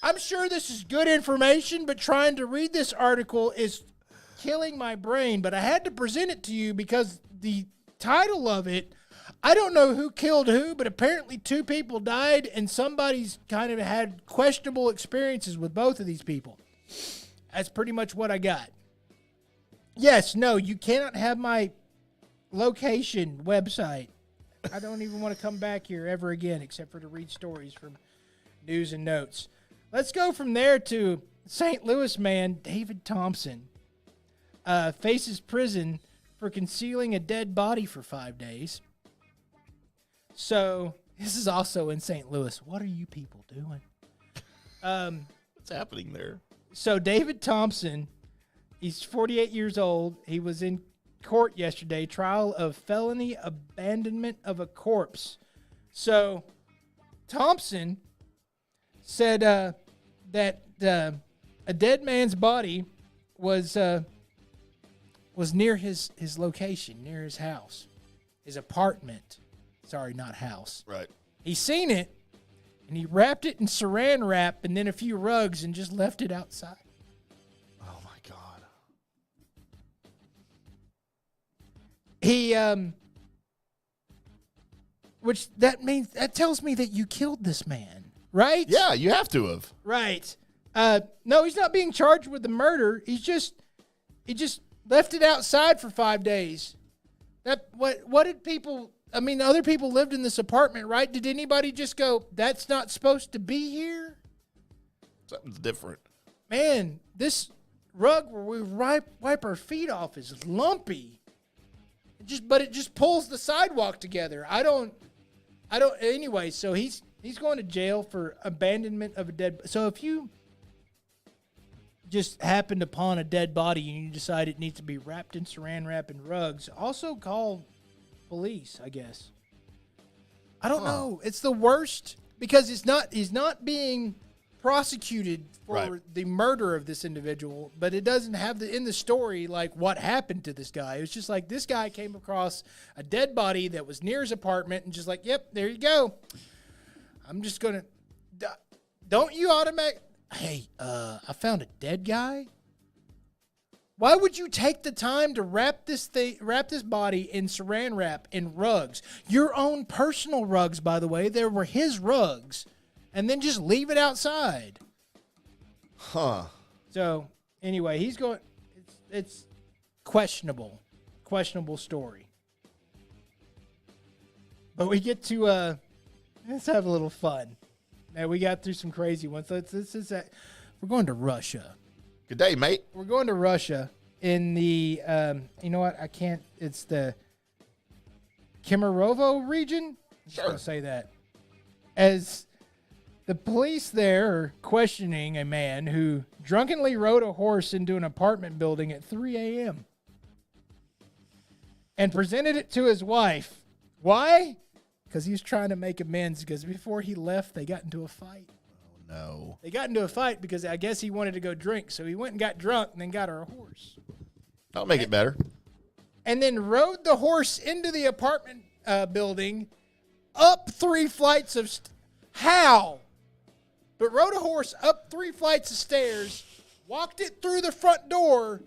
I'm sure this is good information, but trying to read this article is killing my brain. But I had to present it to you because the title of it I don't know who killed who, but apparently 2 people died, and somebody's kind of had questionable experiences with both of these people. That's pretty much what I got. Yes, no, you cannot have my location website. I don't even want to come back here ever again except for to read stories from news and notes. Let's go from there to St. Louis man David Thompson faces prison for concealing a dead body for 5 days. So, this is also in St. Louis. What are you people doing? What's happening there? So, David Thompson, he's 48 years old. He was in court yesterday, trial of felony abandonment of a corpse. So, Thompson said that a dead man's body was near his location, near his house, his apartment. Sorry, not house. Right. He seen it, and he wrapped it in saran wrap and then a few rugs and just left it outside. Oh, my God. He, which that tells me that you killed this man, right? Yeah, you have to have. Right. No, he's not being charged with the murder. He just left it outside for 5 days. What did people, I mean, other people lived in this apartment, right? Did anybody just go, that's not supposed to be here? Something's different. Man, this rug where we wipe our feet off is lumpy. But it just pulls the sidewalk together. I don't anyway, so he's going to jail for abandonment of a dead. So if you just happened upon a dead body and you decide it needs to be wrapped in saran wrap and rugs, also call police, I guess. I don't know. It's the worst because he's not being prosecuted for the murder of this individual, but it doesn't have in the story like what happened to this guy. It was just like this guy came across a dead body that was near his apartment and just like, yep, there you go. I'm just going to, don't you automatic, hey, I found a dead guy. Why would you take the time to wrap this body in saran wrap in rugs? Your own personal rugs, by the way. There were his rugs. And then just leave it outside. Huh. So, anyway, he's going, it's questionable. Questionable story. But we get to, let's have a little fun. Now, we got through some crazy ones. We're going to Russia. Good day, mate. We're going to Russia in the, you know what? It's the Kemerovo region. I'm just going to say that. As the police there are questioning a man who drunkenly rode a horse into an apartment building at 3 a.m. and presented it to his wife. Why? Because he was trying to make amends because before he left, they got into a fight. Oh, no. They got into a fight because I guess he wanted to go drink. So he went and got drunk and then got her a horse. That'll make it better. And then rode the horse into the apartment building up 3 flights of how? But rode a horse up 3 flights of stairs, walked it through the front door.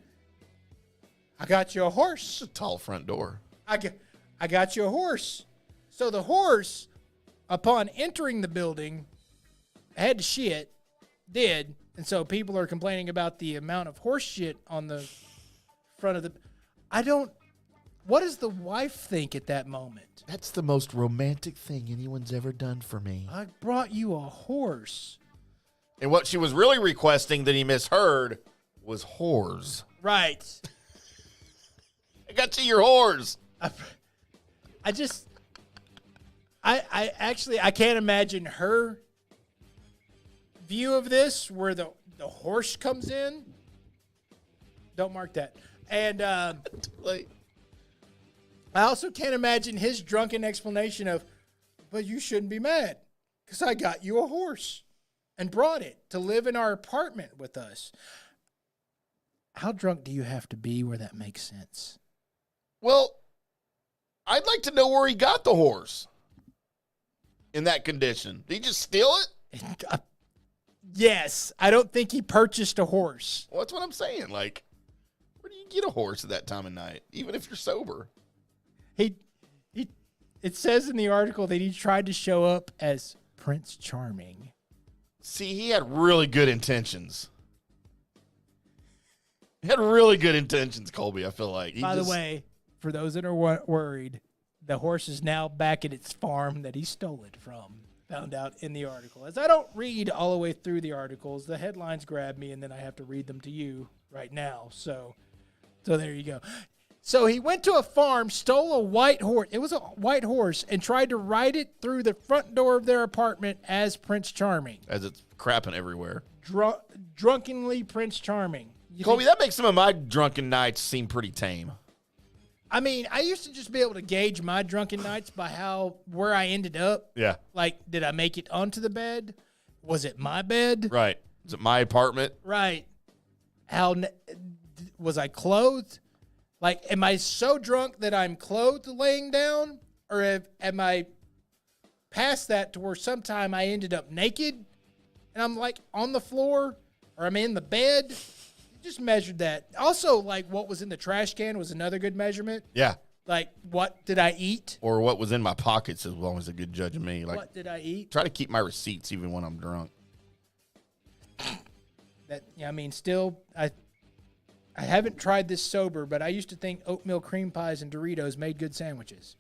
I got you a horse. It's a tall front door. I got you a horse. So the horse, upon entering the building, had to shit, did, and so people are complaining about the amount of horse shit on the front of the. What does the wife think at that moment? That's the most romantic thing anyone's ever done for me. I brought you a horse. And what she was really requesting that he misheard was whores. Right. I got you your whores. I actually can't imagine her view of this where the horse comes in. Don't mark that. And I also can't imagine his drunken explanation of, but you shouldn't be mad because I got you a horse and brought it to live in our apartment with us. How drunk do you have to be where that makes sense? Well, I'd like to know where he got the horse in that condition. Did he just steal it? Yes. I don't think he purchased a horse. Well, that's what I'm saying. Like, where do you get a horse at that time of night, even if you're sober? it says in the article that he tried to show up as Prince Charming. See, he had really good intentions. He had really good intentions, Colby, I feel like. By the way, for those that are worried, the horse is now back at its farm that he stole it from. Found out in the article. As I don't read all the way through the articles, the headlines grab me, and then I have to read them to you right now. So there you go. So he went to a farm, stole a white horse. It was a white horse, and tried to ride it through the front door of their apartment as Prince Charming. As it's crapping everywhere. Drunkenly Prince Charming. Colby, that makes some of my drunken nights seem pretty tame. I mean, I used to just be able to gauge my drunken nights by where I ended up. Yeah. Like, did I make it onto the bed? Was it my bed? Right. Is it my apartment? Right. Was I clothed? Like, am I so drunk that I'm clothed laying down? Or am I past that to where sometime I ended up naked and I'm like on the floor or I'm in the bed? Just measured that. Also, like, what was in the trash can was another good measurement. Yeah. Like, what did I eat? Or what was in my pockets is always a good judge of me. Like, what did I eat? Try to keep my receipts even when I'm drunk. Still, I haven't tried this sober, but I used to think oatmeal cream pies and Doritos made good sandwiches.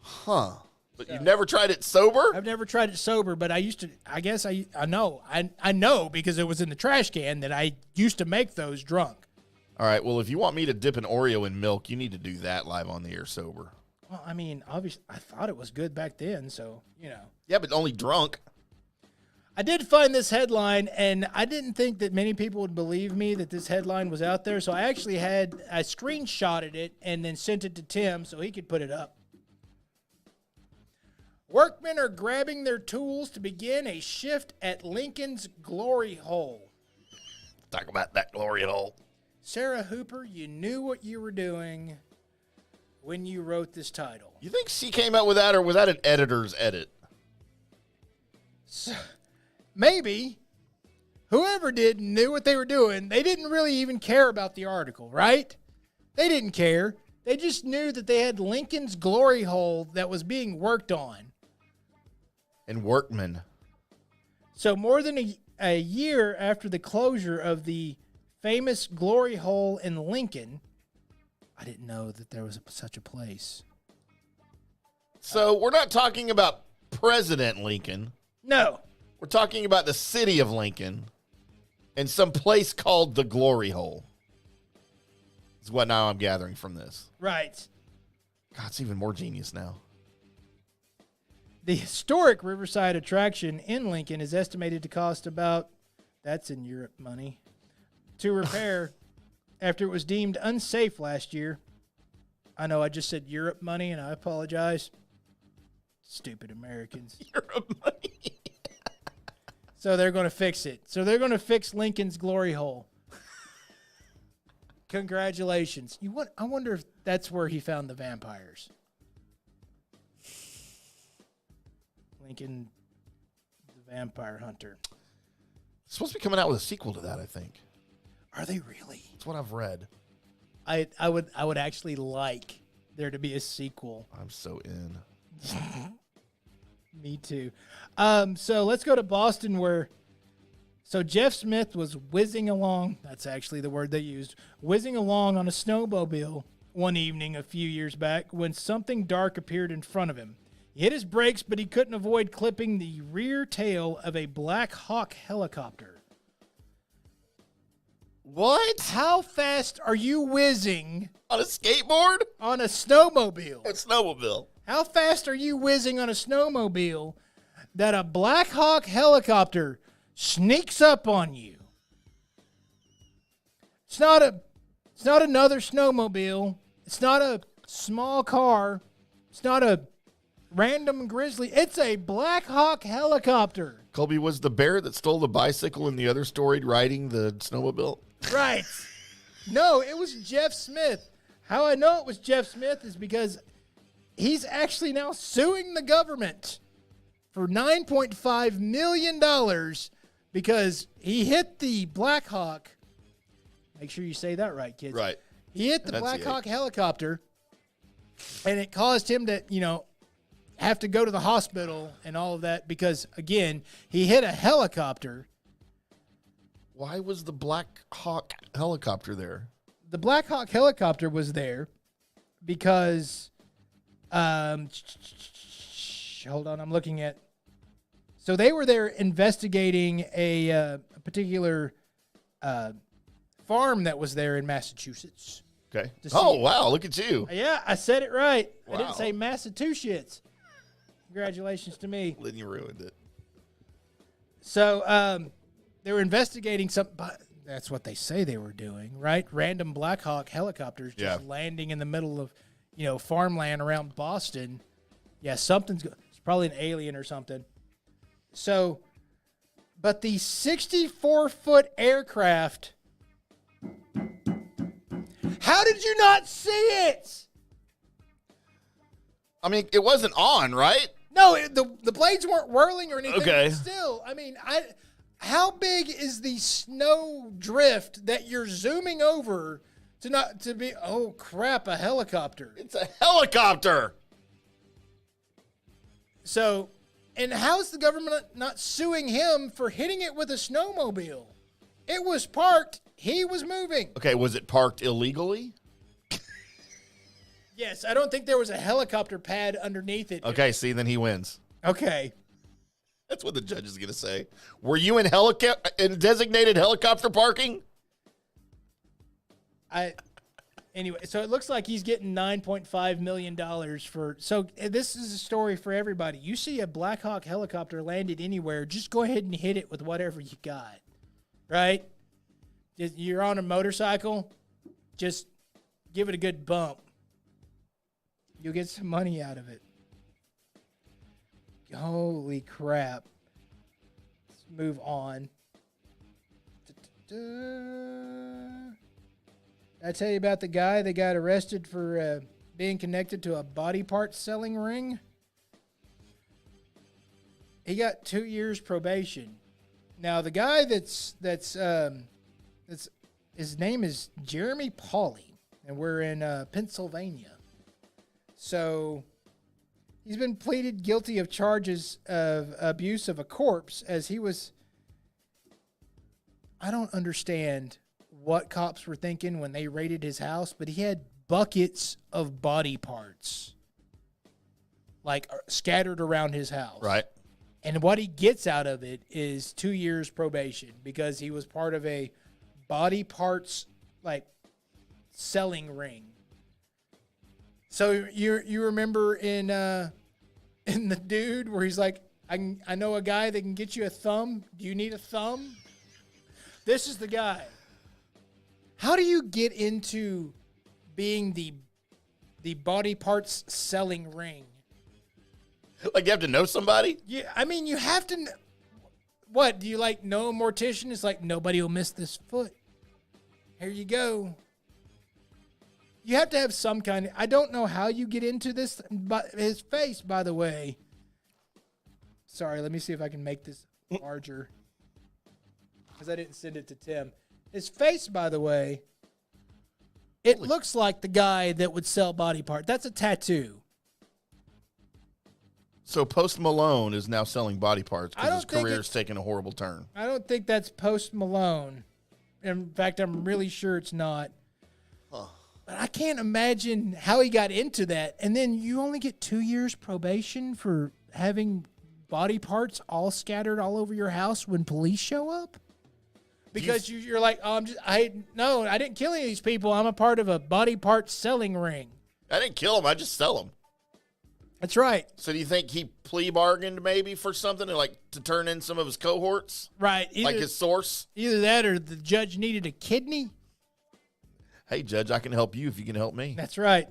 Huh. But you've never tried it sober? I've never tried it sober, but I used to. I guess I know. I know because it was in the trash can that I used to make those drunk. All right. Well, if you want me to dip an Oreo in milk, you need to do that live on the air sober. Well, I mean, obviously, I thought it was good back then, so Yeah, but only drunk. I did find this headline, and I didn't think that many people would believe me that this headline was out there. So I actually I screenshotted it and then sent it to Tim so he could put it up. Workmen are grabbing their tools to begin a shift at Lincoln's glory hole. Talk about that glory hole. Sarah Hooper, you knew what you were doing when you wrote this title. You think she came out with that, or was that an editor's edit? Maybe. Whoever did knew what they were doing. They didn't really even care about the article, right? They didn't care. They just knew that they had Lincoln's glory hole that was being worked on. And workmen. So more than a year after the closure of the famous glory hole in Lincoln, I didn't know that there was such a place. So we're not talking about President Lincoln. No. We're talking about the city of Lincoln and some place called the Glory Hole. Is what now I'm gathering from this. Right. God, it's even more genius now. The historic Riverside attraction in Lincoln is estimated to cost about, that's in Europe money, to repair after it was deemed unsafe last year. I know I just said Europe money, and I apologize. Stupid Americans. Europe money. So they're going to fix it. So they're going to fix Lincoln's glory hole. Congratulations. I wonder if that's where he found the vampires. Lincoln, the Vampire Hunter. It's supposed to be coming out with a sequel to that, I think. Are they really? That's what I've read. I would actually like there to be a sequel. I'm so in. Me too. So let's go to Boston so Jeff Smith was whizzing along. That's actually the word they used. Whizzing along on a snowmobile one evening a few years back when something dark appeared in front of him. He hit his brakes, but he couldn't avoid clipping the rear tail of a Black Hawk helicopter. What? How fast are you whizzing? On a skateboard? On a snowmobile. A snowmobile. How fast are you whizzing on a snowmobile that a Black Hawk helicopter sneaks up on you? It's not another snowmobile. It's not a small car. It's not a random grizzly. It's a Black Hawk helicopter. Colby, was the bear that stole the bicycle in the other story riding the snowmobile? Right. No, it was Jeff Smith. How I know it was Jeff Smith is because he's actually now suing the government for $9.5 million because he hit the Black Hawk. Make sure you say that right, kids. Right. He hit the Black Hawk helicopter, and it caused him to, have to go to the hospital and all of that because, again, he hit a helicopter. Why was the Black Hawk helicopter there? The Black Hawk helicopter was there because, hold on, I'm looking at. So they were there investigating a particular farm that was there in Massachusetts. Okay. To Oh, see- wow. Look at you. Yeah, I said it right. I Wow. didn't say Massachusetts. Congratulations to me. Then you ruined it. So they were investigating something. But that's what they say they were doing, right? Random Black Hawk helicopters just landing in the middle of, farmland around Boston. Yeah, it's probably an alien or something. So, but the 64-foot aircraft, how did you not see it? I mean, it wasn't on, right? No, the blades weren't whirling or anything. Okay. But still, I mean, how big is the snow drift that you're zooming over to be? Oh crap! A helicopter. It's a helicopter. So, and how's the government not suing him for hitting it with a snowmobile? It was parked. He was moving. Okay, was it parked illegally? Yes, I don't think there was a helicopter pad underneath it. Okay, see, then he wins. Okay. That's what the judge is going to say. Were you in designated helicopter parking? Anyway, so it looks like he's getting $9.5 million for. So this is a story for everybody. You see a Black Hawk helicopter landed anywhere, just go ahead and hit it with whatever you got, right? You're on a motorcycle, just give it a good bump. You'll get some money out of it. Holy crap. Let's move on. Did I tell you about the guy that got arrested for being connected to a body part selling ring? He got 2 years probation. Now the guy that's his name is Jeremy Pauley, and we're in Pennsylvania. So he's been pleaded guilty of charges of abuse of a corpse as he was. I don't understand what cops were thinking when they raided his house, but he had buckets of body parts like scattered around his house. Right. And what he gets out of it is 2 years probation because he was part of a body parts like selling ring. So you remember in the Dude where he's like, I know a guy that can get you a thumb. Do you need a thumb? This is the guy. How do you get into being the body parts selling ring? Like you have to know somebody? Yeah, I mean you have to. What do you like? Know a mortician? It's like nobody will miss this foot. Here you go. You have to have some kind of. I don't know how you get into this, but his face, by the way. Sorry, let me see if I can make this larger. Because I didn't send it to Tim. His face, by the way, it looks like the guy that would sell body parts. That's a tattoo. So Post Malone is now selling body parts I because don't his think career's taken a horrible turn. I don't think that's Post Malone. In fact, I'm really sure it's not. But I can't imagine how he got into that. And then you only get 2 years probation for having body parts all scattered all over your house when police show up? Because you're like, oh, I didn't kill any of these people. I'm a part of a body part selling ring. I didn't kill him. I just sell him. That's right. So do you think he plea bargained maybe for something to turn in some of his cohorts? Right. Like his source? Either that or the judge needed a kidney. Hey, Judge, I can help you if you can help me. That's right.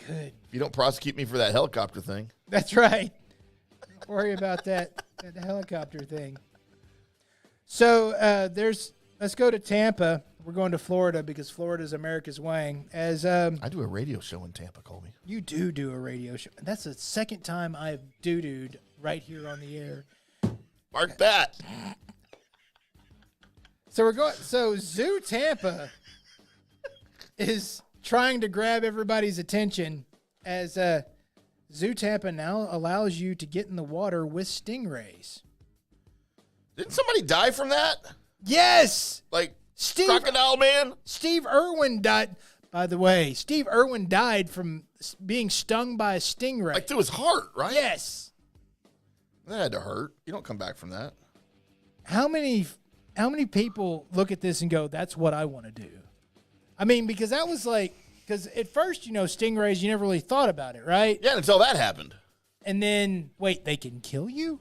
Good. If you don't prosecute me for that helicopter thing. That's right. Don't worry about that helicopter thing. So let's go to Tampa. We're going to Florida because Florida's America's Wang. I do a radio show in Tampa, Colby. You do a radio show. That's the second time I've doo-dooed right here on the air. Mark that. So Zoo Tampa is trying to grab everybody's attention as Zoo Tampa now allows you to get in the water with stingrays. Didn't somebody die from that? Yes! Like Crocodile Man? Steve Irwin died. By the way, Steve Irwin died from being stung by a stingray. Like through his heart, right? Yes. That had to hurt. You don't come back from that. How many people look at this and go, that's what I want to do? I mean, because that was like, because at first, stingrays, you never really thought about it, right? Yeah, until that happened. And then, wait, they can kill you?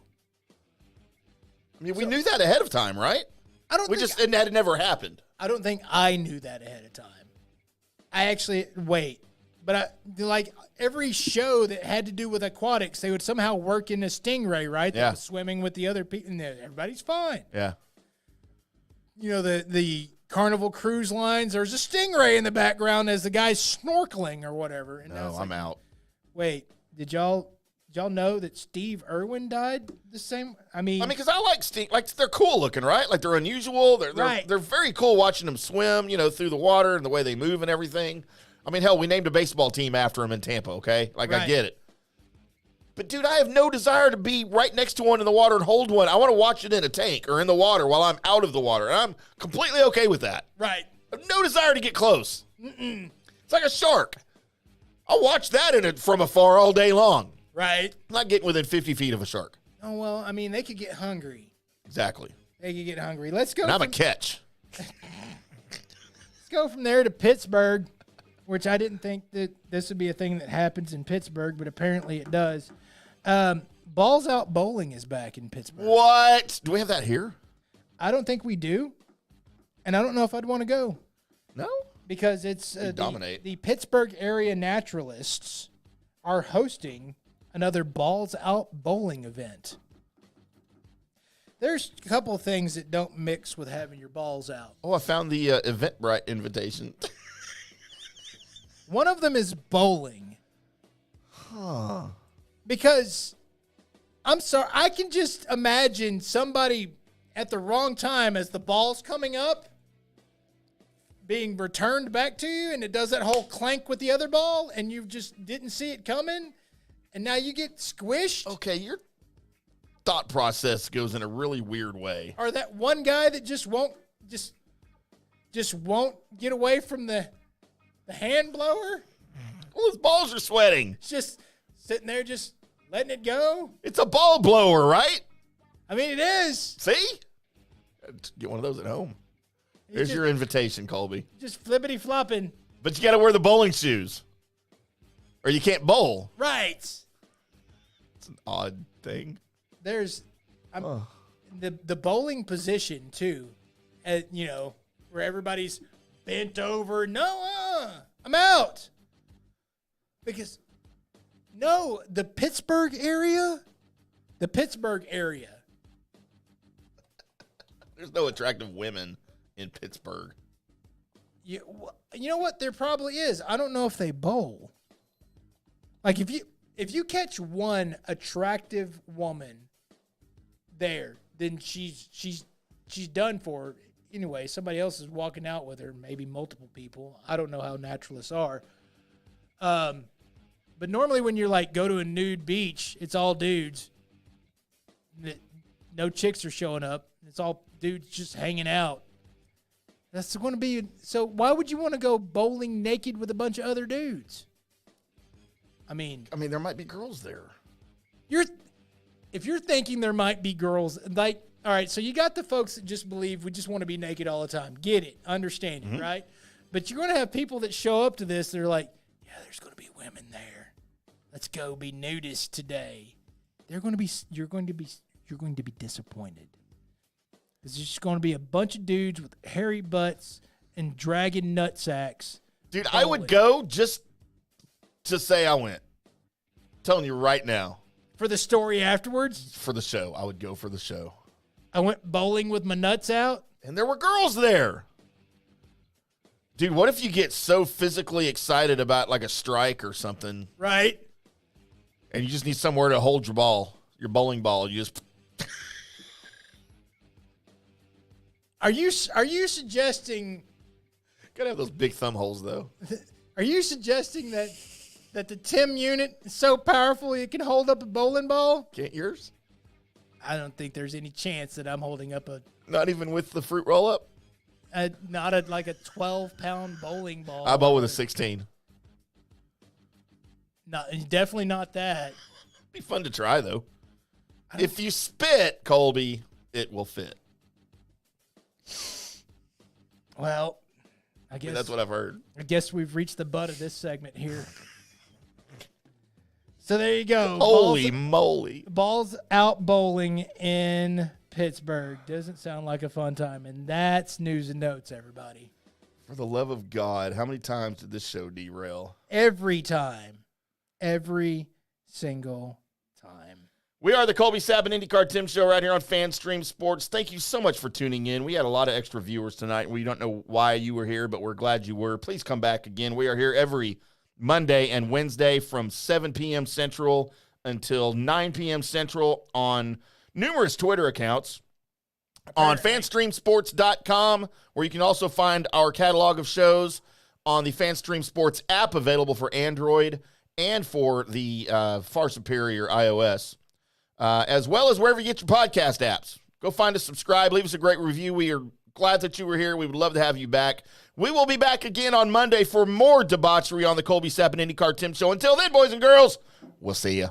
I mean, we knew that ahead of time, right? It had never happened. I don't think I knew that ahead of time. But every show that had to do with aquatics, they would somehow work in a stingray, right? That was swimming with the other people, and everybody's fine. Yeah. The Carnival Cruise Lines, there's a stingray in the background as the guy's snorkeling or whatever. And no, I'm out. Wait, did y'all know that Steve Irwin died the same? I mean, because I like Steve. Like, they're cool looking, right? Like, they're unusual. They're very cool watching them swim, through the water and the way they move and everything. I mean, hell, we named a baseball team after him in Tampa, okay? Like, I get it. But, dude, I have no desire to be right next to one in the water and hold one. I want to watch it in a tank or in the water while I'm out of the water. And I'm completely okay with that. Right. I have no desire to get close. It's like a shark. I'll watch that from afar all day long. Right. I'm not getting within 50 feet of a shark. Oh, well, I mean, they could get hungry. Exactly. They could get hungry. Let's go. And I'm a catch. Let's go from there to Pittsburgh, which I didn't think that this would be a thing that happens in Pittsburgh, but apparently it does. Balls Out Bowling is back in Pittsburgh. What? Do we have that here? I don't think we do. And I don't know if I'd want to go. No? Because it's the Pittsburgh area naturalists are hosting another Balls Out Bowling event. There's a couple of things that don't mix with having your balls out. Oh, I found the Eventbrite invitation. One of them is bowling. Huh. Because, I'm sorry, I can just imagine somebody at the wrong time as the ball's coming up being returned back to you, and it does that whole clank with the other ball, and you just didn't see it coming, and now you get squished. Okay, your thought process goes in a really weird way. Or that one guy that just won't get away from the hand blower. Well, his balls are sweating. It's just sitting there just letting it go. It's a ball blower, right? I mean, it is. See? Get one of those at home. There's your invitation, Colby. Just flippity flopping. But you got to wear the bowling shoes, or you can't bowl. Right. It's an odd thing. There's the bowling position too, where everybody's bent over. No, I'm out. Because the Pittsburgh area. There's no attractive women in Pittsburgh. You know what? There probably is. I don't know if they bowl. Like if you catch one attractive woman there, then she's done for. Anyway, somebody else is walking out with her, maybe multiple people. I don't know how naturalists are. But normally when you're like go to a nude beach, it's all dudes. No chicks are showing up. It's all dudes just hanging out. That's going to be so. Why would you want to go bowling naked with a bunch of other dudes? I mean, there might be girls there. If you're thinking there might be girls, like, all right, so you got the folks that just believe we just want to be naked all the time. Get it, understand it, right? But you're going to have people that show up to this. They're like, yeah, there's going to be women there. Let's go be nudists today. You're going to be disappointed. It's just going to be a bunch of dudes with hairy butts and dragging nutsacks. Dude, I would go just to say I went. I'm telling you right now. For the story afterwards? For the show. I would go for the show. I went bowling with my nuts out. And there were girls there. Dude, what if you get so physically excited about like a strike or something? Right. And you just need somewhere to hold your ball, your bowling ball. You just... Are you suggesting? Gotta have those big thumb holes, though. Are you suggesting that that the Tim unit is so powerful it can hold up a bowling ball? Can't yours? I don't think there's any chance that I'm holding up Not even with the fruit roll up? not like a 12-pound bowling ball. I bowl with a 16. Definitely not that. Be fun to try, though. If you spit, Colby, it will fit. Well, I guess That's what I've heard. I guess we've reached the butt of this segment here. So there you go. Holy moly. Balls out bowling in Pittsburgh. Doesn't sound like a fun time. And that's news and notes, everybody. For the love of God, how many times did this show derail? Every time. Every single time. We are the Colby IndyCarTim show right here on FanStream Sports. Thank you so much for tuning in. We had a lot of extra viewers tonight. We don't know why you were here, but we're glad you were. Please come back again. We are here every Monday and Wednesday from 7 p.m. Central until 9 p.m. Central on numerous Twitter accounts. On FanStreamSports.com, where you can also find our catalog of shows on the FanStream Sports app available for Android and for the far superior iOS. As well as wherever you get your podcast apps. Go find us, subscribe, leave us a great review. We are glad that you were here. We would love to have you back. We will be back again on Monday for more debauchery on the Colby IndyCarTim show. Until then, boys and girls, we'll see you.